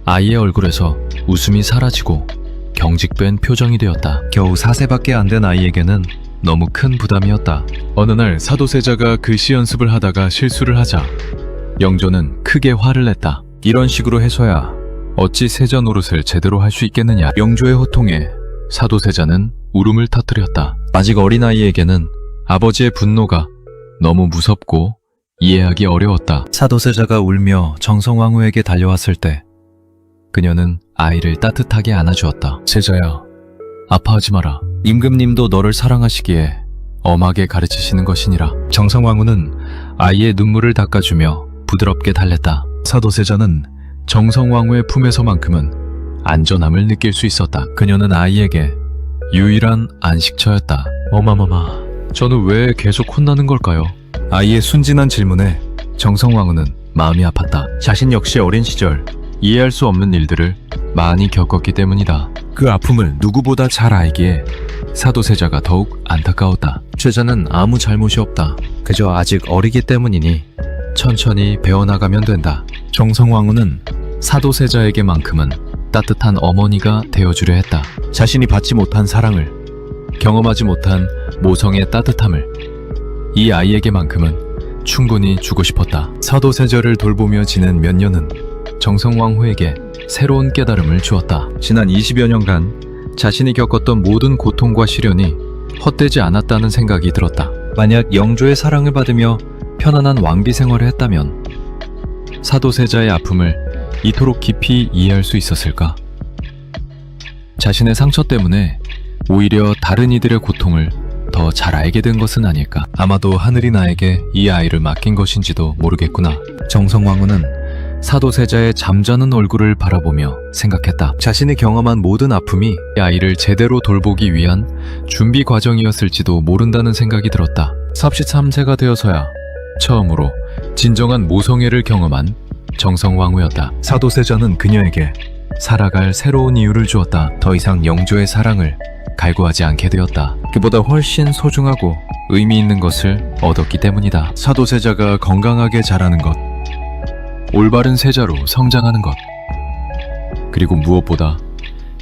아이의 얼굴에서 웃음이 사라지고 경직된 표정이 되었다. 겨우 4세밖에 안 된 아이에게는 너무 큰 부담이었다. 어느 날 사도세자가 글씨 연습을 하다가 실수를 하자 영조는 크게 화를 냈다. 이런 식으로 해서야 어찌 세자 노릇을 제대로 할 수 있겠느냐. 영조의 호통에 사도세자는 울음을 터뜨렸다. 아직 어린아이에게는 아버지의 분노가 너무 무섭고 이해하기 어려웠다. 사도세자가 울며 정성왕후에게 달려왔을 때 그녀는 아이를 따뜻하게 안아주었다. 세자야, 아파하지 마라. 임금님도 너를 사랑하시기에 엄하게 가르치시는 것이니라. 정성왕후는 아이의 눈물을 닦아주며 부드럽게 달랬다. 사도세자는 정성왕후의 품에서만큼은 안전함을 느낄 수 있었다. 그녀는 아이에게 유일한 안식처였다. 어마마마, 저는 왜 계속 혼나는 걸까요? 아이의 순진한 질문에 정성왕후는 마음이 아팠다. 자신 역시 어린 시절 이해할 수 없는 일들을 많이 겪었기 때문이다. 그 아픔을 누구보다 잘 알기에 사도세자가 더욱 안타까웠다. 세자는 아무 잘못이 없다. 그저 아직 어리기 때문이니 천천히 배워나가면 된다. 정성왕후는 사도세자에게만큼은 따뜻한 어머니가 되어주려 했다. 자신이 받지 못한 사랑을, 경험하지 못한 모성의 따뜻함을 이 아이에게만큼은 충분히 주고 싶었다. 사도세자를 돌보며 지낸 몇 년은 정성왕후에게 새로운 깨달음을 주었다. 지난 20여 년간 자신이 겪었던 모든 고통과 시련이 헛되지 않았다는 생각이 들었다. 만약 영조의 사랑을 받으며 편안한 왕비 생활을 했다면 사도세자의 아픔을 이토록 깊이 이해할 수 있었을까? 자신의 상처 때문에 오히려 다른 이들의 고통을 더 잘 알게 된 것은 아닐까? 아마도 하늘이 나에게 이 아이를 맡긴 것인지도 모르겠구나. 정성왕후는 사도세자의 잠자는 얼굴을 바라보며 생각했다. 자신이 경험한 모든 아픔이 이 아이를 제대로 돌보기 위한 준비 과정이었을지도 모른다는 생각이 들었다. 33세가 되어서야 처음으로 진정한 모성애를 경험한 정성왕후였다. 사도세자는 그녀에게 살아갈 새로운 이유를 주었다. 더 이상 영조의 사랑을 갈구하지 않게 되었다. 그보다 훨씬 소중하고 의미 있는 것을 얻었기 때문이다. 사도세자가 건강하게 자라는 것, 올바른 세자로 성장하는 것, 그리고 무엇보다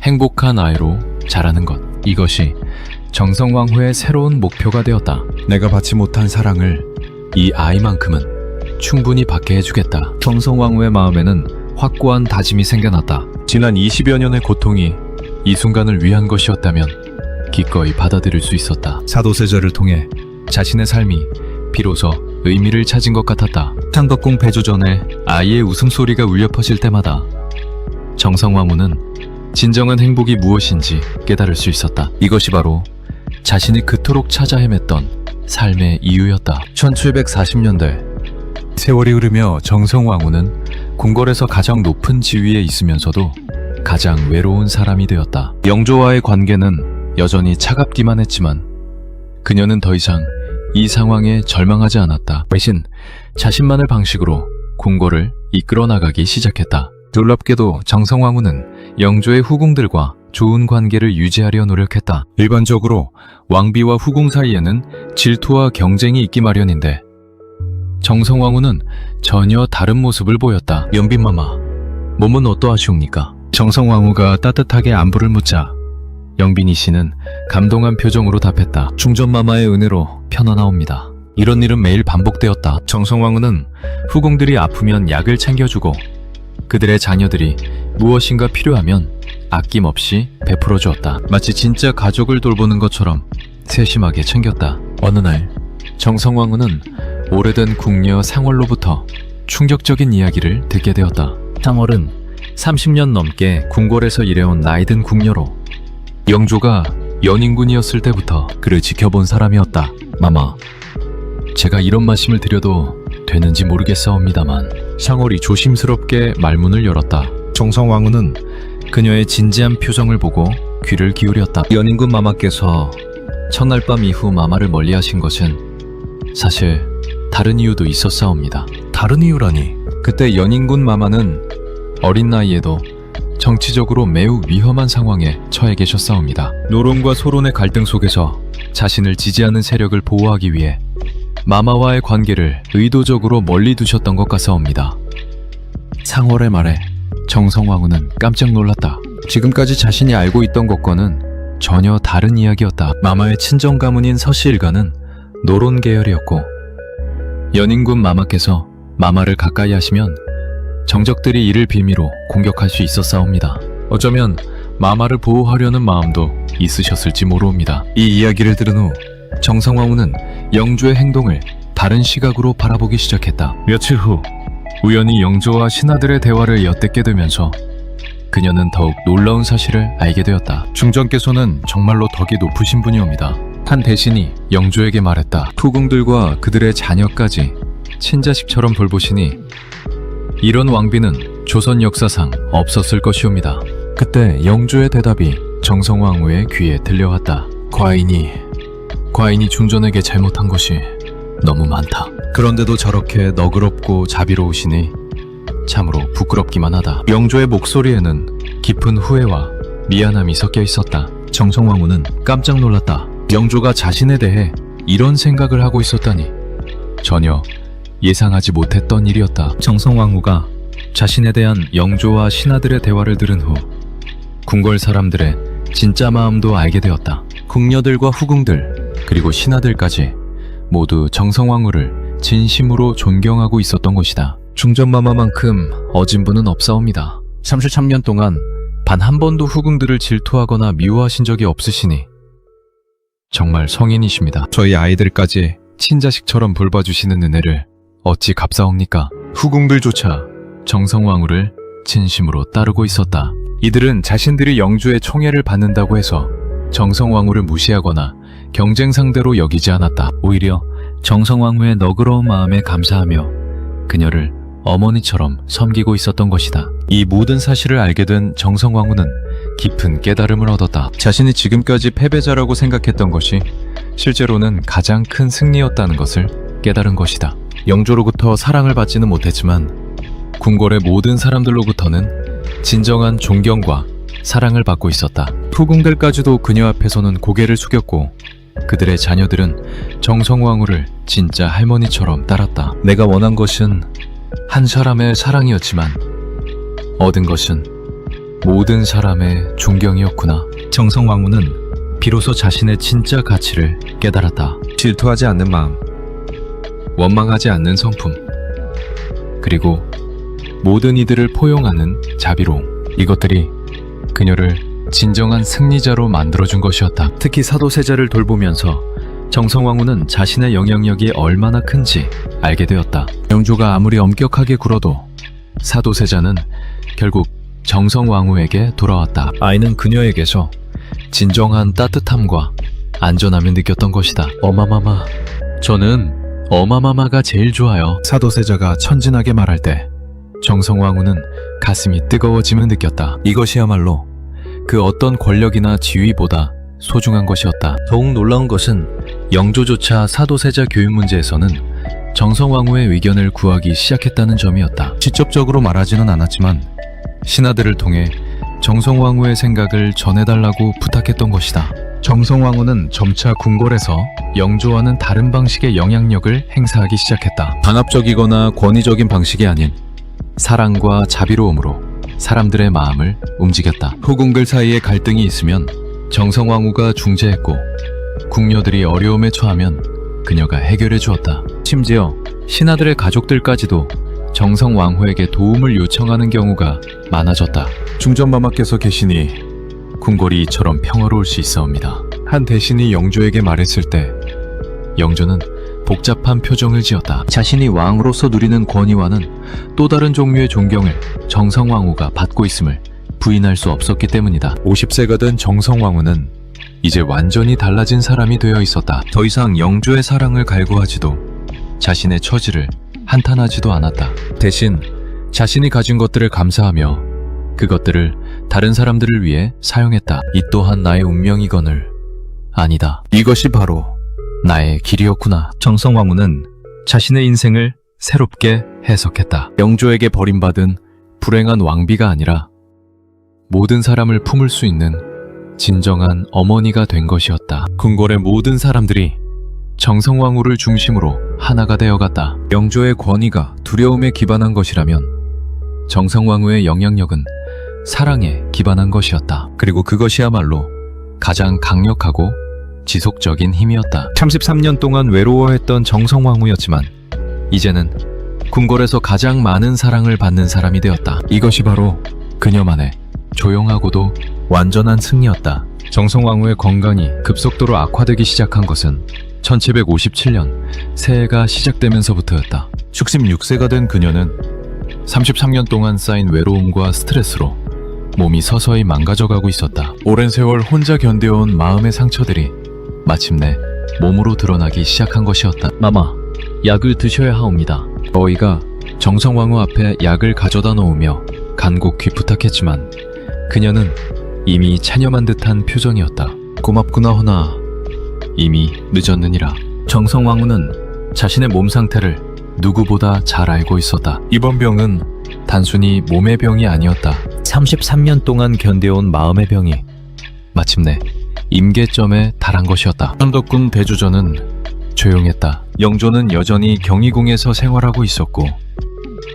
행복한 아이로 자라는 것, 이것이 정성왕후의 새로운 목표가 되었다. 내가 받지 못한 사랑을 이 아이만큼은 충분히 받게 해주겠다. 정성왕후의 마음에는 확고한 다짐이 생겨났다. 지난 20여 년의 고통이 이 순간을 위한 것이었다면 기꺼이 받아들일 수 있었다. 사도세자를 통해 자신의 삶이 비로소 의미를 찾은 것 같았다. 창덕궁 배조 전에 아이의 웃음소리가 울려 퍼질 때마다 정성왕후는 진정한 행복이 무엇인지 깨달을 수 있었다. 이것이 바로 자신이 그토록 찾아 헤맸던 삶의 이유였다. 1740년대 세월이 흐르며 정성왕후는 궁궐에서 가장 높은 지위에 있으면서도 가장 외로운 사람이 되었다. 영조와의 관계는 여전히 차갑기만 했지만 그녀는 더 이상 이 상황에 절망하지 않았다. 대신 자신만의 방식으로 궁궐을 이끌어 나가기 시작했다. 놀랍게도 정성왕후는 영조의 후궁들과 좋은 관계를 유지하려 노력했다. 일반적으로 왕비와 후궁 사이에는 질투와 경쟁이 있기 마련인데 정성왕후는 전혀 다른 모습을 보였다. 영빈마마, 몸은 어떠하시옵니까? 정성왕후가 따뜻하게 안부를 묻자 영빈이 씨는 감동한 표정으로 답했다. 충전마마의 은혜로 편안하옵니다. 이런 일은 매일 반복되었다. 정성왕후는 후궁들이 아프면 약을 챙겨주고 그들의 자녀들이 무엇인가 필요하면 아낌없이 베풀어 주었다. 마치 진짜 가족을 돌보는 것처럼 세심하게 챙겼다. 어느 날 정성왕후는 오래된 궁녀 상월로부터 충격적인 이야기를 듣게 되었다. 상월은 30년 넘게 궁궐에서 일해온 나이든 궁녀로 영조가 연인군이었을 때부터 그를 지켜본 사람이었다. 마마, 제가 이런 말씀을 드려도 되는지 모르겠사옵니다만 상월이 조심스럽게 말문을 열었다. 정성왕후는 그녀의 진지한 표정을 보고 귀를 기울였다. 연인군 마마께서 첫날 밤 이후 마마를 멀리하신 것은 사실 다른 이유도 있었사옵니다. 다른 이유라니? 그때 연인군 마마는 어린 나이에도 정치적으로 매우 위험한 상황에 처해 계셨사옵니다. 노론과 소론의 갈등 속에서 자신을 지지하는 세력을 보호하기 위해 마마와의 관계를 의도적으로 멀리 두셨던 것 같사옵니다. 상월의 말에 정성왕후는 깜짝 놀랐다. 지금까지 자신이 알고 있던 것과는 전혀 다른 이야기였다. 마마의 친정 가문인 서씨 일가는 노론 계열이었고 연인군 마마께서 마마를 가까이 하시면 정적들이 이를 빌미로 공격할 수 있었사옵니다. 어쩌면 마마를 보호하려는 마음도 있으셨을지 모르옵니다. 이 이야기를 들은 후 정성왕후는 영조의 행동을 다른 시각으로 바라보기 시작했다. 며칠 후 우연히 영조와 신하들의 대화를 엿듣게 되면서 그녀는 더욱 놀라운 사실을 알게 되었다. 중전께서는 정말로 덕이 높으신 분이옵니다. 한 대신이 영조에게 말했다. 후궁들과 그들의 자녀까지 친자식처럼 돌보시니 이런 왕비는 조선 역사상 없었을 것이옵니다. 그때 영조의 대답이 정성왕후의 귀에 들려왔다. 과인이 중전에게 잘못한 것이 너무 많다. 그런데도 저렇게 너그럽고 자비로우시니 참으로 부끄럽기만 하다. 영조의 목소리에는 깊은 후회와 미안함이 섞여 있었다. 정성왕후는 깜짝 놀랐다. 영조가 자신에 대해 이런 생각을 하고 있었다니 전혀 예상하지 못했던 일이었다. 정성왕후가 자신에 대한 영조와 신하들의 대화를 들은 후 궁궐 사람들의 진짜 마음도 알게 되었다. 궁녀들과 후궁들 그리고 신하들까지 모두 정성왕후를 진심으로 존경하고 있었던 것이다. 중전마마만큼 어진 분은 없사옵니다. 33년 동안 단 한 번도 후궁들을 질투하거나 미워하신 적이 없으시니 정말 성인이십니다. 저희 아이들까지 친자식처럼 돌봐주시는 은혜를 어찌 갚사옵니까? 후궁들조차 정성왕후를 진심으로 따르고 있었다. 이들은 자신들이 영조의 총애를 받는다고 해서 정성왕후를 무시하거나 경쟁 상대로 여기지 않았다. 오히려 정성왕후의 너그러운 마음에 감사하며 그녀를 어머니처럼 섬기고 있었던 것이다. 이 모든 사실을 알게 된 정성왕후는 깊은 깨달음을 얻었다. 자신이 지금까지 패배자라고 생각했던 것이 실제로는 가장 큰 승리였다는 것을 깨달은 것이다. 영조로부터 사랑을 받지는 못했지만 궁궐의 모든 사람들로부터는 진정한 존경과 사랑을 받고 있었다. 후궁들까지도 그녀 앞에서는 고개를 숙였고 그들의 자녀들은 정성왕후를 진짜 할머니처럼 따랐다. 내가 원한 것은 한 사람의 사랑이었지만 얻은 것은 모든 사람의 존경이었구나. 정성왕후는 비로소 자신의 진짜 가치를 깨달았다. 질투하지 않는 마음, 원망하지 않는 성품, 그리고 모든 이들을 포용하는 자비로움. 이것들이 그녀를 진정한 승리자로 만들어준 것이었다. 특히 사도세자를 돌보면서 정성왕후는 자신의 영향력이 얼마나 큰지 알게 되었다. 영조가 아무리 엄격하게 굴어도 사도세자는 결국 정성왕후에게 돌아왔다. 아이는 그녀에게서 진정한 따뜻함과 안전함을 느꼈던 것이다. 어마마마, 저는 어마마마가 제일 좋아요. 사도세자가 천진하게 말할 때 정성왕후는 가슴이 뜨거워짐을 느꼈다. 이것이야말로 그 어떤 권력이나 지위보다 소중한 것이었다. 더욱 놀라운 것은 영조조차 사도세자 교육 문제에서는 정성왕후의 의견을 구하기 시작했다는 점이었다. 직접적으로 말하지는 않았지만 신하들을 통해 정성왕후의 생각을 전해달라고 부탁했던 것이다. 정성왕후는 점차 궁궐에서 영조와는 다른 방식의 영향력을 행사하기 시작했다. 강압적이거나 권위적인 방식이 아닌 사랑과 자비로움으로 사람들의 마음을 움직였다. 후궁들 사이에 갈등이 있으면 정성왕후가 중재했고 궁녀들이 어려움에 처하면 그녀가 해결해 주었다. 심지어 신하들의 가족들까지도 정성왕후에게 도움을 요청하는 경우가 많아졌다. 중전마마께서 계시니 궁궐이 이처럼 평화로울 수 있사옵니다. 한 대신이 영조에게 말했을 때 영조는 복잡한 표정을 지었다. 자신이 왕으로서 누리는 권위와는 또 다른 종류의 존경을 정성왕후가 받고 있음을 부인할 수 없었기 때문이다. 50세가 된 정성왕후는 이제 완전히 달라진 사람이 되어 있었다. 더 이상 영조의 사랑을 갈구하지도 자신의 처지를 한탄하지도 않았다. 대신 자신이 가진 것들을 감사하며 그것들을 다른 사람들을 위해 사용했다. 이 또한 나의 운명이거늘 아니다. 이것이 바로 나의 길이었구나. 정성왕후는 자신의 인생을 새롭게 해석했다. 영조에게 버림받은 불행한 왕비가 아니라 모든 사람을 품을 수 있는 진정한 어머니가 된 것이었다. 궁궐의 모든 사람들이 정성왕후를 중심으로 하나가 되어갔다. 영조의 권위가 두려움에 기반한 것이라면 정성왕후의 영향력은 사랑에 기반한 것이었다. 그리고 그것이야말로 가장 강력하고 지속적인 힘이었다. 33년 동안 외로워했던 정성왕후였지만 이제는 궁궐에서 가장 많은 사랑을 받는 사람이 되었다. 이것이 바로 그녀만의 조용하고도 완전한 승리였다. 정성왕후의 건강이 급속도로 악화되기 시작한 것은 1757년 새해가 시작되면서부터였다. 66세가 된 그녀는 33년 동안 쌓인 외로움과 스트레스로 몸이 서서히 망가져가고 있었다. 오랜 세월 혼자 견뎌온 마음의 상처들이 마침내 몸으로 드러나기 시작한 것이었다. 마마, 약을 드셔야 하옵니다. 어이가 정성왕후 앞에 약을 가져다 놓으며 간곡히 부탁했지만 그녀는 이미 체념한 듯한 표정이었다. 고맙구나 허나 이미 늦었느니라. 정성왕후는 자신의 몸 상태를 누구보다 잘 알고 있었다. 이번 병은 단순히 몸의 병이 아니었다. 33년 동안 견뎌온 마음의 병이 마침내 임계점에 달한 것이었다. 현덕궁 대주전은 조용했다. 영조는 여전히 경희궁에서 생활하고 있었고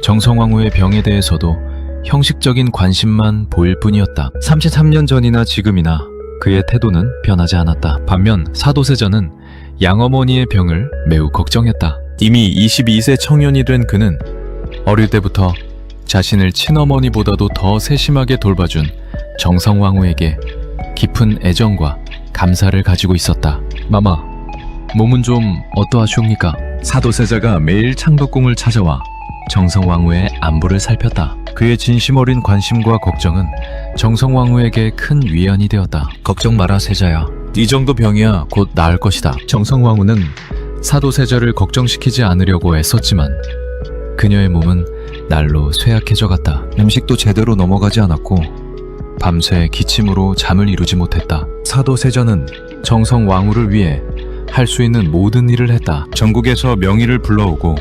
정성왕후의 병에 대해서도 형식적인 관심만 보일 뿐이었다. 33년 전이나 지금이나 그의 태도는 변하지 않았다. 반면 사도세자는 양어머니의 병을 매우 걱정했다. 이미 22세 청년이 된 그는 어릴 때부터 자신을 친어머니보다도 더 세심하게 돌봐준 정성왕후에게 깊은 애정과 감사를 가지고 있었다. 마마, 몸은 좀 어떠하시옵니까? 사도세자가 매일 창덕궁을 찾아와 정성왕후의 안부를 살폈다. 그의 진심 어린 관심과 걱정은 정성왕후에게 큰 위안이 되었다. 걱정 마라 세자야. 이 정도 병이야 곧 나을 것이다. 정성왕후는 사도세자를 걱정시키지 않으려고 애썼지만 그녀의 몸은 날로 쇠약해져 갔다. 음식도 제대로 넘어가지 않았고 밤새 기침으로 잠을 이루지 못했다. 사도세자는 정성왕후를 위해 할 수 있는 모든 일을 했다. 전국에서 명의를 불러오고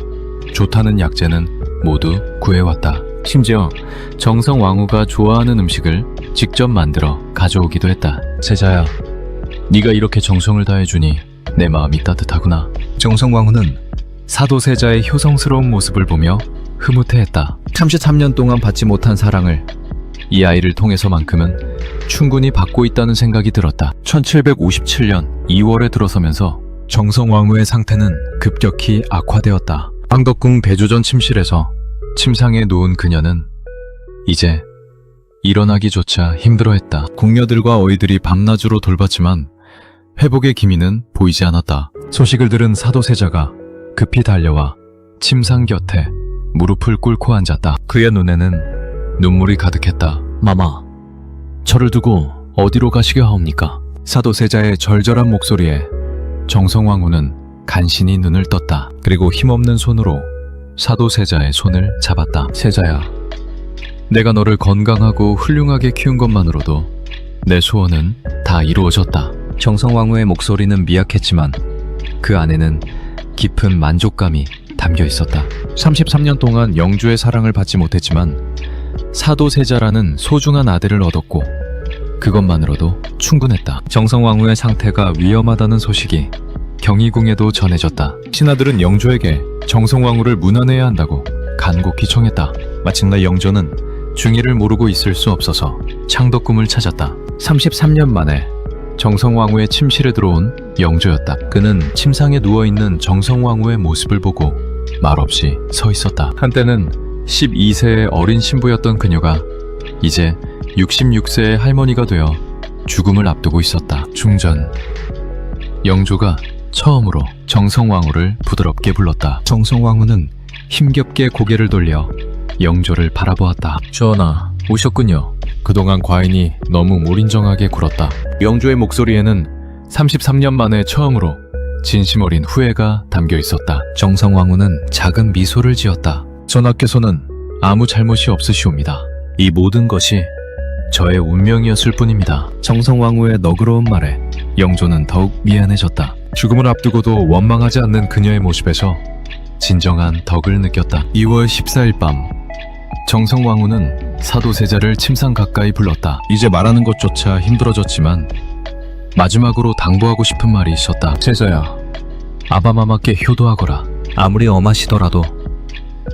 좋다는 약재는 모두 구해왔다. 심지어 정성왕후가 좋아하는 음식을 직접 만들어 가져오기도 했다. 세자야, 네가 이렇게 정성을 다해주니 내 마음이 따뜻하구나. 정성왕후는 사도세자의 효성스러운 모습을 보며 흐뭇해했다. 33년 동안 받지 못한 사랑을 이 아이를 통해서만큼은 충분히 받고 있다는 생각이 들었다. 1757년 2월에 들어서면서 정성왕후의 상태는 급격히 악화되었다. 황덕궁 대주전 침실에서 침상에 누운 그녀는 이제 일어나기조차 힘들어했다. 궁녀들과 어이들이 밤낮으로 돌봤지만 회복의 기미는 보이지 않았다. 소식을 들은 사도세자가 급히 달려와 침상 곁에 무릎을 꿇고 앉았다. 그의 눈에는 눈물이 가득했다. 마마, 저를 두고 어디로 가시려 하옵니까? 사도세자의 절절한 목소리에 정성왕후는 간신히 눈을 떴다. 그리고 힘없는 손으로 사도세자의 손을 잡았다. 세자야, 내가 너를 건강하고 훌륭하게 키운 것만으로도 내 소원은 다 이루어졌다. 정성왕후의 목소리는 미약했지만 그 안에는 깊은 만족감이 담겨 있었다. 33년 동안 영주의 사랑을 받지 못했지만 사도세자라는 소중한 아들을 얻었고 그것만으로도 충분했다. 정성왕후의 상태가 위험하다는 소식이 경희궁에도 전해졌다. 신하들은 영조에게 정성왕후를 문안해야 한다고 간곡히 청했다. 마침내 영조는 중의를 모르고 있을 수 없어서 창덕궁을 찾았다. 33년 만에 정성왕후의 침실에 들어온 영조였다. 그는 침상에 누워있는 정성왕후의 모습을 보고 말없이 서 있었다. 한때는 12세의 어린 신부였던 그녀가 이제 66세의 할머니가 되어 죽음을 앞두고 있었다. 중전, 영조가 처음으로 정성왕후를 부드럽게 불렀다. 정성왕후는 힘겹게 고개를 돌려 영조를 바라보았다. 전하, 오셨군요. 그동안 과인이 너무 무린정하게 굴었다. 영조의 목소리에는 33년 만에 처음으로 진심 어린 후회가 담겨 있었다. 정성왕후는 작은 미소를 지었다. 전하께서는 아무 잘못이 없으시옵니다. 이 모든 것이 저의 운명이었을 뿐입니다. 정성왕후의 너그러운 말에 영조는 더욱 미안해졌다. 죽음을 앞두고도 원망하지 않는 그녀의 모습에서 진정한 덕을 느꼈다. 2월 14일 밤 정성왕후는 사도세자를 침상 가까이 불렀다. 이제 말하는 것조차 힘들어졌지만 마지막으로 당부하고 싶은 말이 있었다. 세자야, 아바마마께 효도하거라. 아무리 엄하시더라도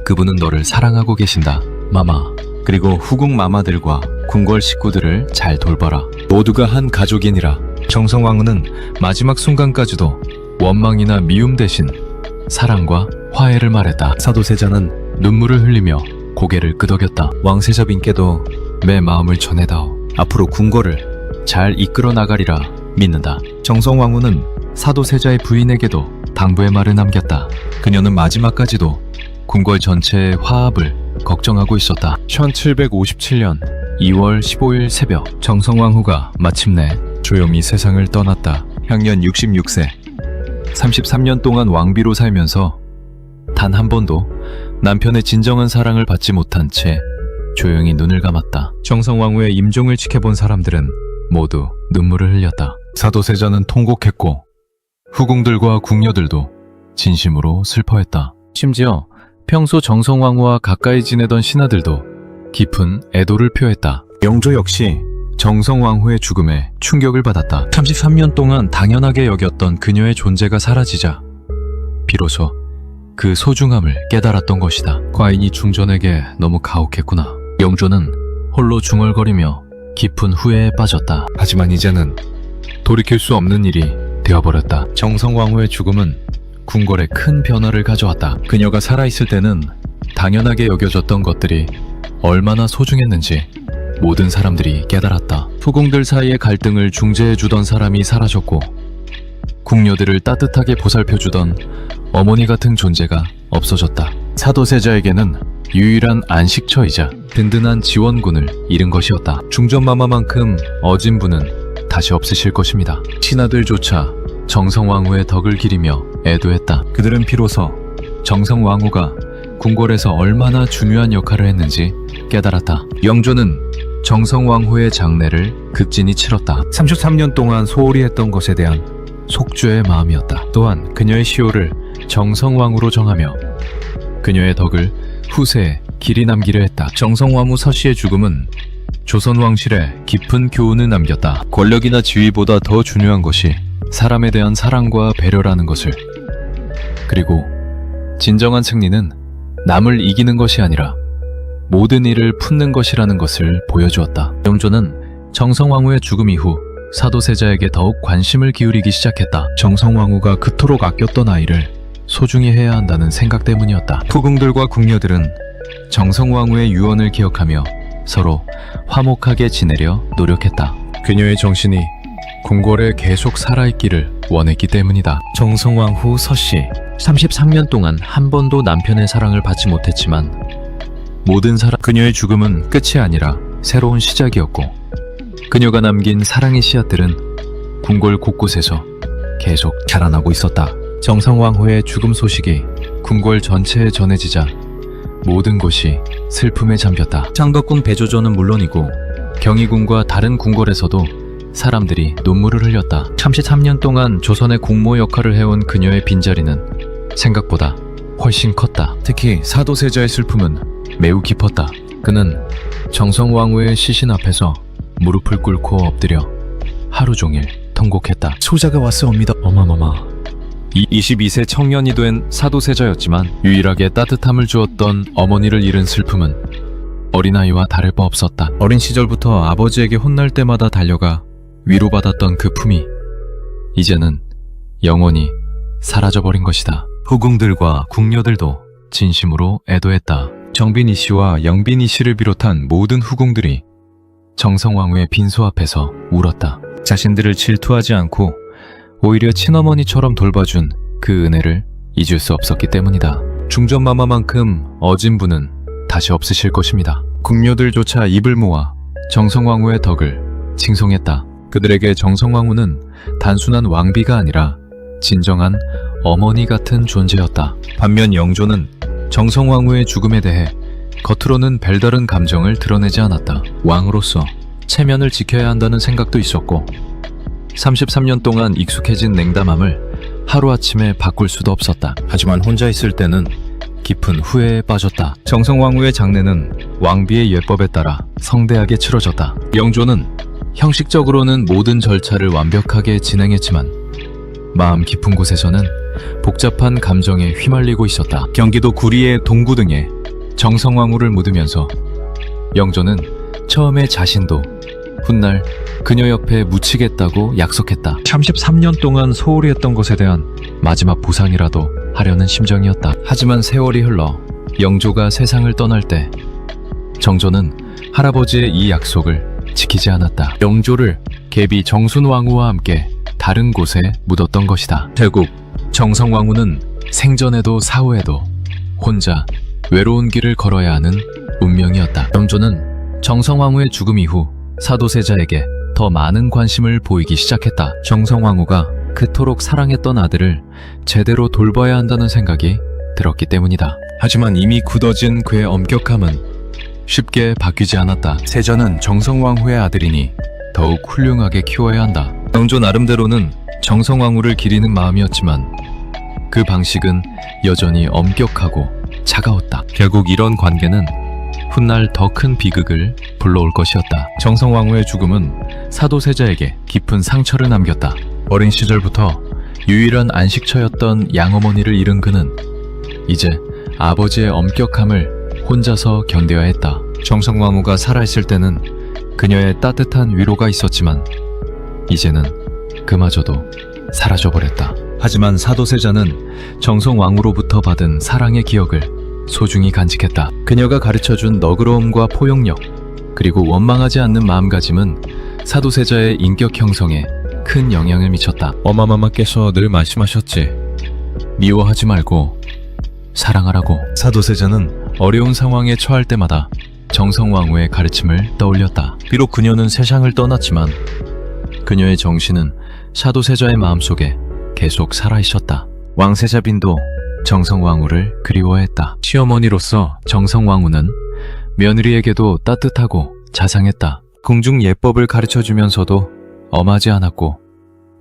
그분은 너를 사랑하고 계신다. 마마, 그리고 후궁 마마들과 궁궐 식구들을 잘 돌봐라. 모두가 한 가족이니라. 정성왕후는 마지막 순간까지도 원망이나 미움 대신 사랑과 화해를 말했다. 사도세자는 눈물을 흘리며 고개를 끄덕였다. 왕세자빈께도 내 마음을 전해다오. 앞으로 궁궐을 잘 이끌어 나가리라 믿는다. 정성왕후는 사도세자의 부인에게도 당부의 말을 남겼다. 그녀는 마지막까지도 궁궐 전체의 화합을 걱정하고 있었다. 1757년 2월 15일 새벽 정성왕후가 마침내 조용히 세상을 떠났다. 향년 66세. 33년 동안 왕비로 살면서 단 한 번도 남편의 진정한 사랑을 받지 못한 채 조용히 눈을 감았다. 정성왕후의 임종을 지켜본 사람들은 모두 눈물을 흘렸다. 사도세자는 통곡했고 후궁들과 궁녀들도 진심으로 슬퍼했다. 심지어 평소 정성왕후와 가까이 지내던 신하들도 깊은 애도를 표했다. 영조 역시 정성왕후의 죽음에 충격을 받았다. 33년 동안 당연하게 여겼던 그녀의 존재가 사라지자 비로소 그 소중함을 깨달았던 것이다. 과인이 중전에게 너무 가혹했구나. 영조는 홀로 중얼거리며 깊은 후회에 빠졌다. 하지만 이제는 돌이킬 수 없는 일이 되어버렸다. 정성왕후의 죽음은 궁궐에 큰 변화를 가져왔다. 그녀가 살아있을 때는 당연하게 여겨졌던 것들이 얼마나 소중했는지 모든 사람들이 깨달았다. 후궁들 사이의 갈등을 중재해주던 사람이 사라졌고 궁녀들을 따뜻하게 보살펴주던 어머니 같은 존재가 없어졌다. 사도세자에게는 유일한 안식처이자 든든한 지원군을 잃은 것이었다. 중전마마만큼 어진 분은 다시 없으실 것입니다. 신하들조차 정성왕후의 덕을 기리며 애도했다. 그들은 비로소 정성왕후가 궁궐에서 얼마나 중요한 역할을 했는지 깨달았다. 영조는 정성왕후의 장례를 극진히 치렀다. 33년 동안 소홀히 했던 것에 대한 속죄의 마음이었다. 또한 그녀의 시호를 정성왕후로 정하며 그녀의 덕을 후세에 길이 남기려 했다. 정성왕후 서씨의 죽음은 조선 왕실에 깊은 교훈을 남겼다. 권력이나 지위보다 더 중요한 것이 사람에 대한 사랑과 배려라는 것을, 그리고 진정한 승리는 남을 이기는 것이 아니라 모든 일을 품는 것이라는 것을 보여주었다. 영조는 정성왕후의 죽음 이후 사도세자에게 더욱 관심을 기울이기 시작했다. 정성왕후가 그토록 아꼈던 아이를 소중히 해야 한다는 생각 때문이었다. 후궁들과 궁녀들은 정성왕후의 유언을 기억하며 서로 화목하게 지내려 노력했다. 그녀의 정신이 궁궐에 계속 살아있기를 원했기 때문이다. 정성왕후 서씨, 33년 동안 한 번도 남편의 사랑을 받지 못했지만 그녀의 죽음은 끝이 아니라 새로운 시작이었고 그녀가 남긴 사랑의 씨앗들은 궁궐 곳곳에서 계속 자라나고 있었다. 정성왕후의 죽음 소식이 궁궐 전체에 전해지자 모든 곳이 슬픔에 잠겼다. 창덕궁 배조전은 물론이고 경희궁과 다른 궁궐에서도 사람들이 눈물을 흘렸다. 33년 동안 조선의 공모 역할을 해온 그녀의 빈자리는 생각보다 훨씬 컸다. 특히 사도세자의 슬픔은 매우 깊었다. 그는 정성왕후의 시신 앞에서 무릎을 꿇고 엎드려 하루 종일 통곡했다. 소자가 왔사옵니다. 어마마마. 22세 청년이 된 사도세자였지만 유일하게 따뜻함을 주었던 어머니를 잃은 슬픔은 어린아이와 다를 바 없었다. 어린 시절부터 아버지에게 혼날 때마다 달려가 위로받았던 그 품이 이제는 영원히 사라져버린 것이다. 후궁들과 궁녀들도 진심으로 애도했다. 정빈이 씨와 영빈이 씨를 비롯한 모든 후궁들이 정성왕후의 빈소 앞에서 울었다. 자신들을 질투하지 않고 오히려 친어머니처럼 돌봐준 그 은혜를 잊을 수 없었기 때문이다. 중전마마만큼 어진 분은 다시 없으실 것입니다. 궁녀들조차 입을 모아 정성왕후의 덕을 칭송했다. 그들에게 정성왕후는 단순한 왕비가 아니라 진정한 어머니 같은 존재였다. 반면 영조는 정성왕후의 죽음에 대해 겉으로는 별다른 감정을 드러내지 않았다. 왕으로서 체면을 지켜야 한다는 생각도 있었고 33년 동안 익숙해진 냉담함을 하루아침에 바꿀 수도 없었다. 하지만 혼자 있을 때는 깊은 후회에 빠졌다. 정성왕후의 장례는 왕비의 예법에 따라 성대하게 치러졌다. 영조는 형식적으로는 모든 절차를 완벽하게 진행했지만 마음 깊은 곳에서는 복잡한 감정에 휘말리고 있었다. 경기도 구리의 동구 등에 정성왕후를 묻으면서 영조는 처음에 자신도 훗날 그녀 옆에 묻히겠다고 약속했다. 33년 동안 소홀히 했던 것에 대한 마지막 보상이라도 하려는 심정이었다. 하지만 세월이 흘러 영조가 세상을 떠날 때 정조는 할아버지의 이 약속을 지키지 않았다. 영조를 계비 정순왕후와 함께 다른 곳에 묻었던 것이다. 결국 정성왕후는 생전에도 사후에도 혼자 외로운 길을 걸어야 하는 운명이었다. 영조는 정성왕후의 죽음 이후 사도세자에게 더 많은 관심을 보이기 시작했다. 정성왕후가 그토록 사랑했던 아들을 제대로 돌봐야 한다는 생각이 들었기 때문이다. 하지만 이미 굳어진 그의 엄격함은 쉽게 바뀌지 않았다. 세자는 정성왕후의 아들이니 더욱 훌륭하게 키워야 한다. 영조 나름대로는 정성왕후를 기리는 마음이었지만 그 방식은 여전히 엄격하고 차가웠다. 결국 이런 관계는 훗날 더 큰 비극을 불러올 것이었다. 정성왕후의 죽음은 사도세자에게 깊은 상처를 남겼다. 어린 시절부터 유일한 안식처였던 양어머니를 잃은 그는 이제 아버지의 엄격함을 혼자서 견뎌야 했다. 정성왕후가 살아있을 때는 그녀의 따뜻한 위로가 있었지만 이제는 그마저도 사라져버렸다. 하지만 사도세자는 정성왕후로부터 받은 사랑의 기억을 소중히 간직했다. 그녀가 가르쳐준 너그러움과 포용력, 그리고 원망하지 않는 마음가짐은 사도세자의 인격 형성에 큰 영향을 미쳤다. 어마마마께서 늘 말씀하셨지. 미워하지 말고 사랑하라고. 사도세자는 어려운 상황에 처할 때마다 정성왕후의 가르침을 떠올렸다. 비록 그녀는 세상을 떠났지만 그녀의 정신은 사도세자의 마음속에 계속 살아있었다. 왕세자빈도 정성왕후를 그리워했다. 시어머니로서 정성왕후는 며느리에게도 따뜻하고 자상했다. 궁중 예법을 가르쳐주면서도 엄하지 않았고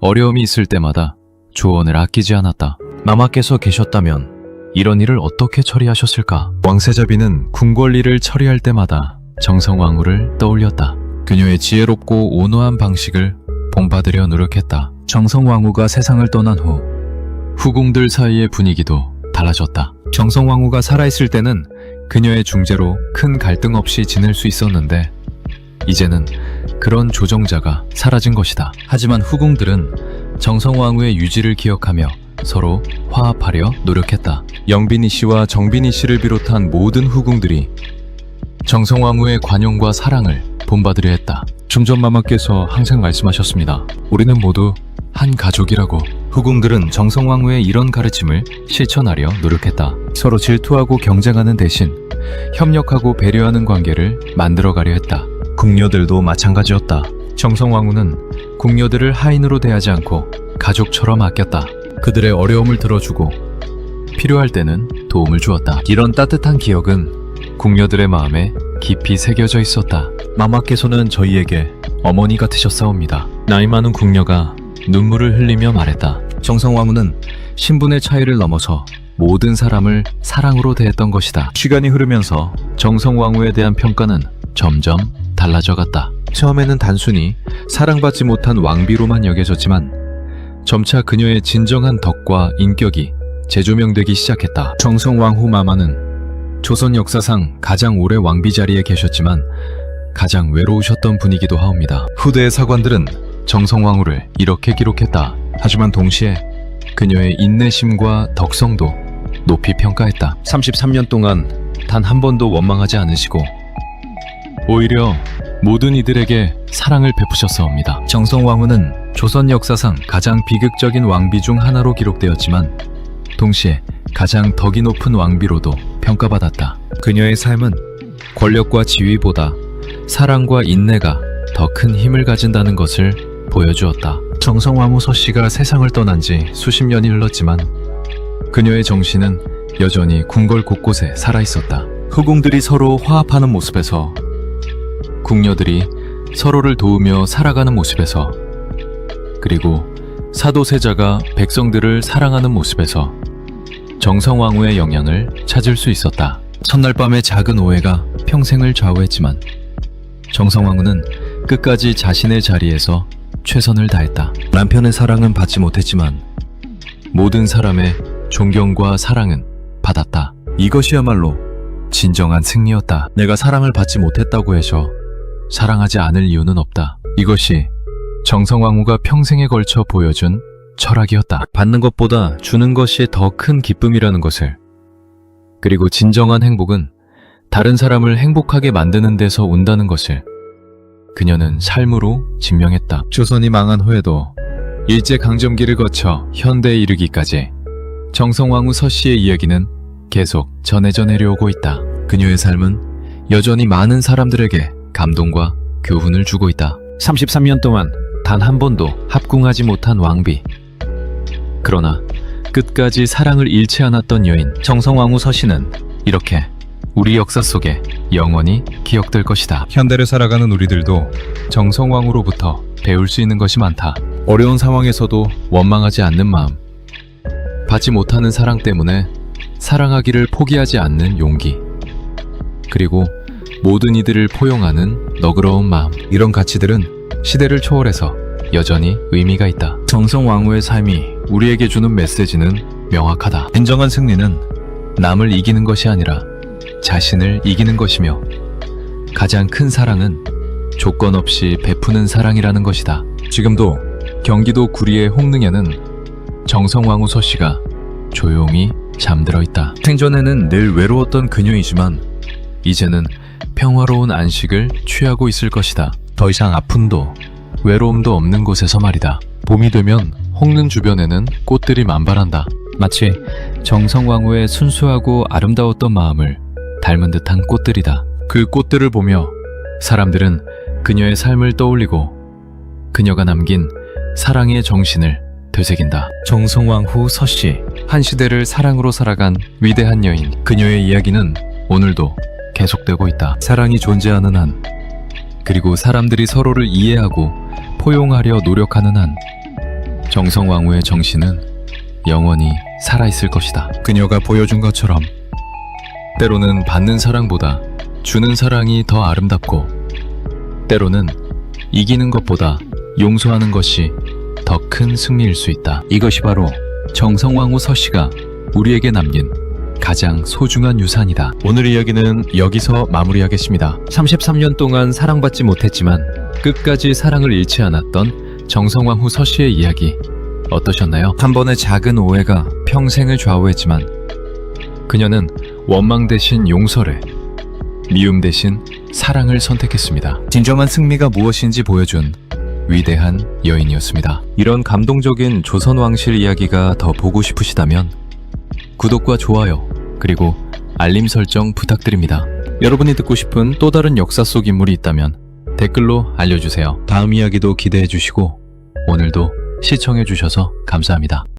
어려움이 있을 때마다 조언을 아끼지 않았다. 마마께서 계셨다면 이런 일을 어떻게 처리하셨을까? 왕세자비는 궁궐일을 처리할 때마다 정성왕후를 떠올렸다. 그녀의 지혜롭고 온화한 방식을 본받으려 노력했다. 정성왕후가 세상을 떠난 후 후궁들 사이의 분위기도 달라졌다. 정성왕후가 살아있을 때는 그녀의 중재로 큰 갈등 없이 지낼 수 있었는데 이제는 그런 조정자가 사라진 것이다. 하지만 후궁들은 정성왕후의 유지를 기억하며 서로 화합하려 노력했다. 영빈이 씨와 정빈이 씨를 비롯한 모든 후궁들이 정성왕후의 관용과 사랑을 본받으려 했다. 중전마마께서 항상 말씀하셨습니다. 우리는 모두 한 가족이라고. 후궁들은 정성왕후의 이런 가르침을 실천하려 노력했다. 서로 질투하고 경쟁하는 대신 협력하고 배려하는 관계를 만들어가려 했다. 궁녀들도 마찬가지였다. 정성왕후는 궁녀들을 하인으로 대하지 않고 가족처럼 아꼈다. 그들의 어려움을 들어주고 필요할 때는 도움을 주었다. 이런 따뜻한 기억은 궁녀들의 마음에 깊이 새겨져 있었다. 마마께서는 저희에게 어머니 같으셨사옵니다. 나이 많은 궁녀가 눈물을 흘리며 말했다. 정성왕후는 신분의 차이를 넘어서 모든 사람을 사랑으로 대했던 것이다. 시간이 흐르면서 정성왕후에 대한 평가는 점점 달라져 갔다. 처음에는 단순히 사랑받지 못한 왕비로만 여겨졌지만 점차 그녀의 진정한 덕과 인격이 재조명되기 시작했다. 정성왕후 마마는 조선 역사상 가장 오래 왕비 자리에 계셨지만 가장 외로우셨던 분이기도 하옵니다. 후대의 사관들은 정성왕후를 이렇게 기록했다. 하지만 동시에 그녀의 인내심과 덕성도 높이 평가했다. 33년 동안 단 한 번도 원망하지 않으시고 오히려 모든 이들에게 사랑을 베푸셨사옵니다. 정성왕후는 조선 역사상 가장 비극적인 왕비 중 하나로 기록되었지만 동시에 가장 덕이 높은 왕비로도 평가받았다. 그녀의 삶은 권력과 지위보다 사랑과 인내가 더 큰 힘을 가진다는 것을 보여주었다. 정성왕후 서씨가 세상을 떠난 지 수십 년이 흘렀지만 그녀의 정신은 여전히 궁궐 곳곳에 살아있었다. 후궁들이 서로 화합하는 모습에서, 궁녀들이 서로를 도우며 살아가는 모습에서, 그리고 사도세자가 백성들을 사랑하는 모습에서 정성왕후의 영향을 찾을 수 있었다. 첫날 밤의 작은 오해가 평생을 좌우했지만 정성왕후는 끝까지 자신의 자리에서 최선을 다했다. 남편의 사랑은 받지 못했지만 모든 사람의 존경과 사랑은 받았다. 이것이야말로 진정한 승리였다. 내가 사랑을 받지 못했다고 해서 사랑하지 않을 이유는 없다. 이것이 정성왕후가 평생에 걸쳐 보여준 철학이었다. 받는 것보다 주는 것이 더 큰 기쁨이라는 것을, 그리고 진정한 행복은 다른 사람을 행복하게 만드는 데서 온다는 것을 그녀는 삶으로 증명했다. 조선이 망한 후에도 일제강점기를 거쳐 현대에 이르기까지 정성왕후 서씨의 이야기는 계속 전해져 내려오고 있다. 그녀의 삶은 여전히 많은 사람들에게 감동과 교훈을 주고 있다. 33년 동안 단 한 번도 합궁하지 못한 왕비, 그러나 끝까지 사랑을 잃지 않았던 여인 정성왕후 서씨는 이렇게 우리 역사 속에 영원히 기억될 것이다. 현대를 살아가는 우리들도 정성왕후로부터 배울 수 있는 것이 많다. 어려운 상황에서도 원망하지 않는 마음, 받지 못하는 사랑 때문에 사랑하기를 포기하지 않는 용기, 그리고 모든 이들을 포용하는 너그러운 마음. 이런 가치들은 시대를 초월해서 여전히 의미가 있다. 정성왕후의 삶이 우리에게 주는 메시지는 명확하다. 진정한 승리는 남을 이기는 것이 아니라 자신을 이기는 것이며, 가장 큰 사랑은 조건 없이 베푸는 사랑이라는 것이다. 지금도 경기도 구리의 홍릉에는 정성왕후 서씨가 조용히 잠들어 있다. 생전에는 늘 외로웠던 그녀이지만 이제는 평화로운 안식을 취하고 있을 것이다. 더 이상 아픔도 외로움도 없는 곳에서 말이다. 봄이 되면 홍릉 주변에는 꽃들이 만발한다. 마치 정성왕후의 순수하고 아름다웠던 마음을 닮은 듯한 꽃들이다. 그 꽃들을 보며 사람들은 그녀의 삶을 떠올리고 그녀가 남긴 사랑의 정신을 되새긴다. 정성왕후 서씨, 한 시대를 사랑으로 살아간 위대한 여인. 그녀의 이야기는 오늘도 계속되고 있다. 사랑이 존재하는 한, 그리고 사람들이 서로를 이해하고 포용하려 노력하는 한, 정성왕후의 정신은 영원히 살아있을 것이다. 그녀가 보여준 것처럼 때로는 받는 사랑보다 주는 사랑이 더 아름답고, 때로는 이기는 것보다 용서하는 것이 더 큰 승리일 수 있다. 이것이 바로 정성왕후 서씨가 우리에게 남긴 가장 소중한 유산이다. 오늘 이야기는 여기서 마무리하겠습니다. 33년 동안 사랑받지 못했지만 끝까지 사랑을 잃지 않았던 정성왕후 서씨의 이야기 어떠셨나요? 한 번의 작은 오해가 평생을 좌우했지만 그녀는 원망 대신 용서를, 미움 대신 사랑을 선택했습니다. 진정한 승리가 무엇인지 보여준 위대한 여인이었습니다. 이런 감동적인 조선 왕실 이야기가 더 보고 싶으시다면 구독과 좋아요, 그리고 알림 설정 부탁드립니다. 여러분이 듣고 싶은 또 다른 역사 속 인물이 있다면 댓글로 알려주세요. 다음 이야기도 기대해 주시고 오늘도 시청해 주셔서 감사합니다.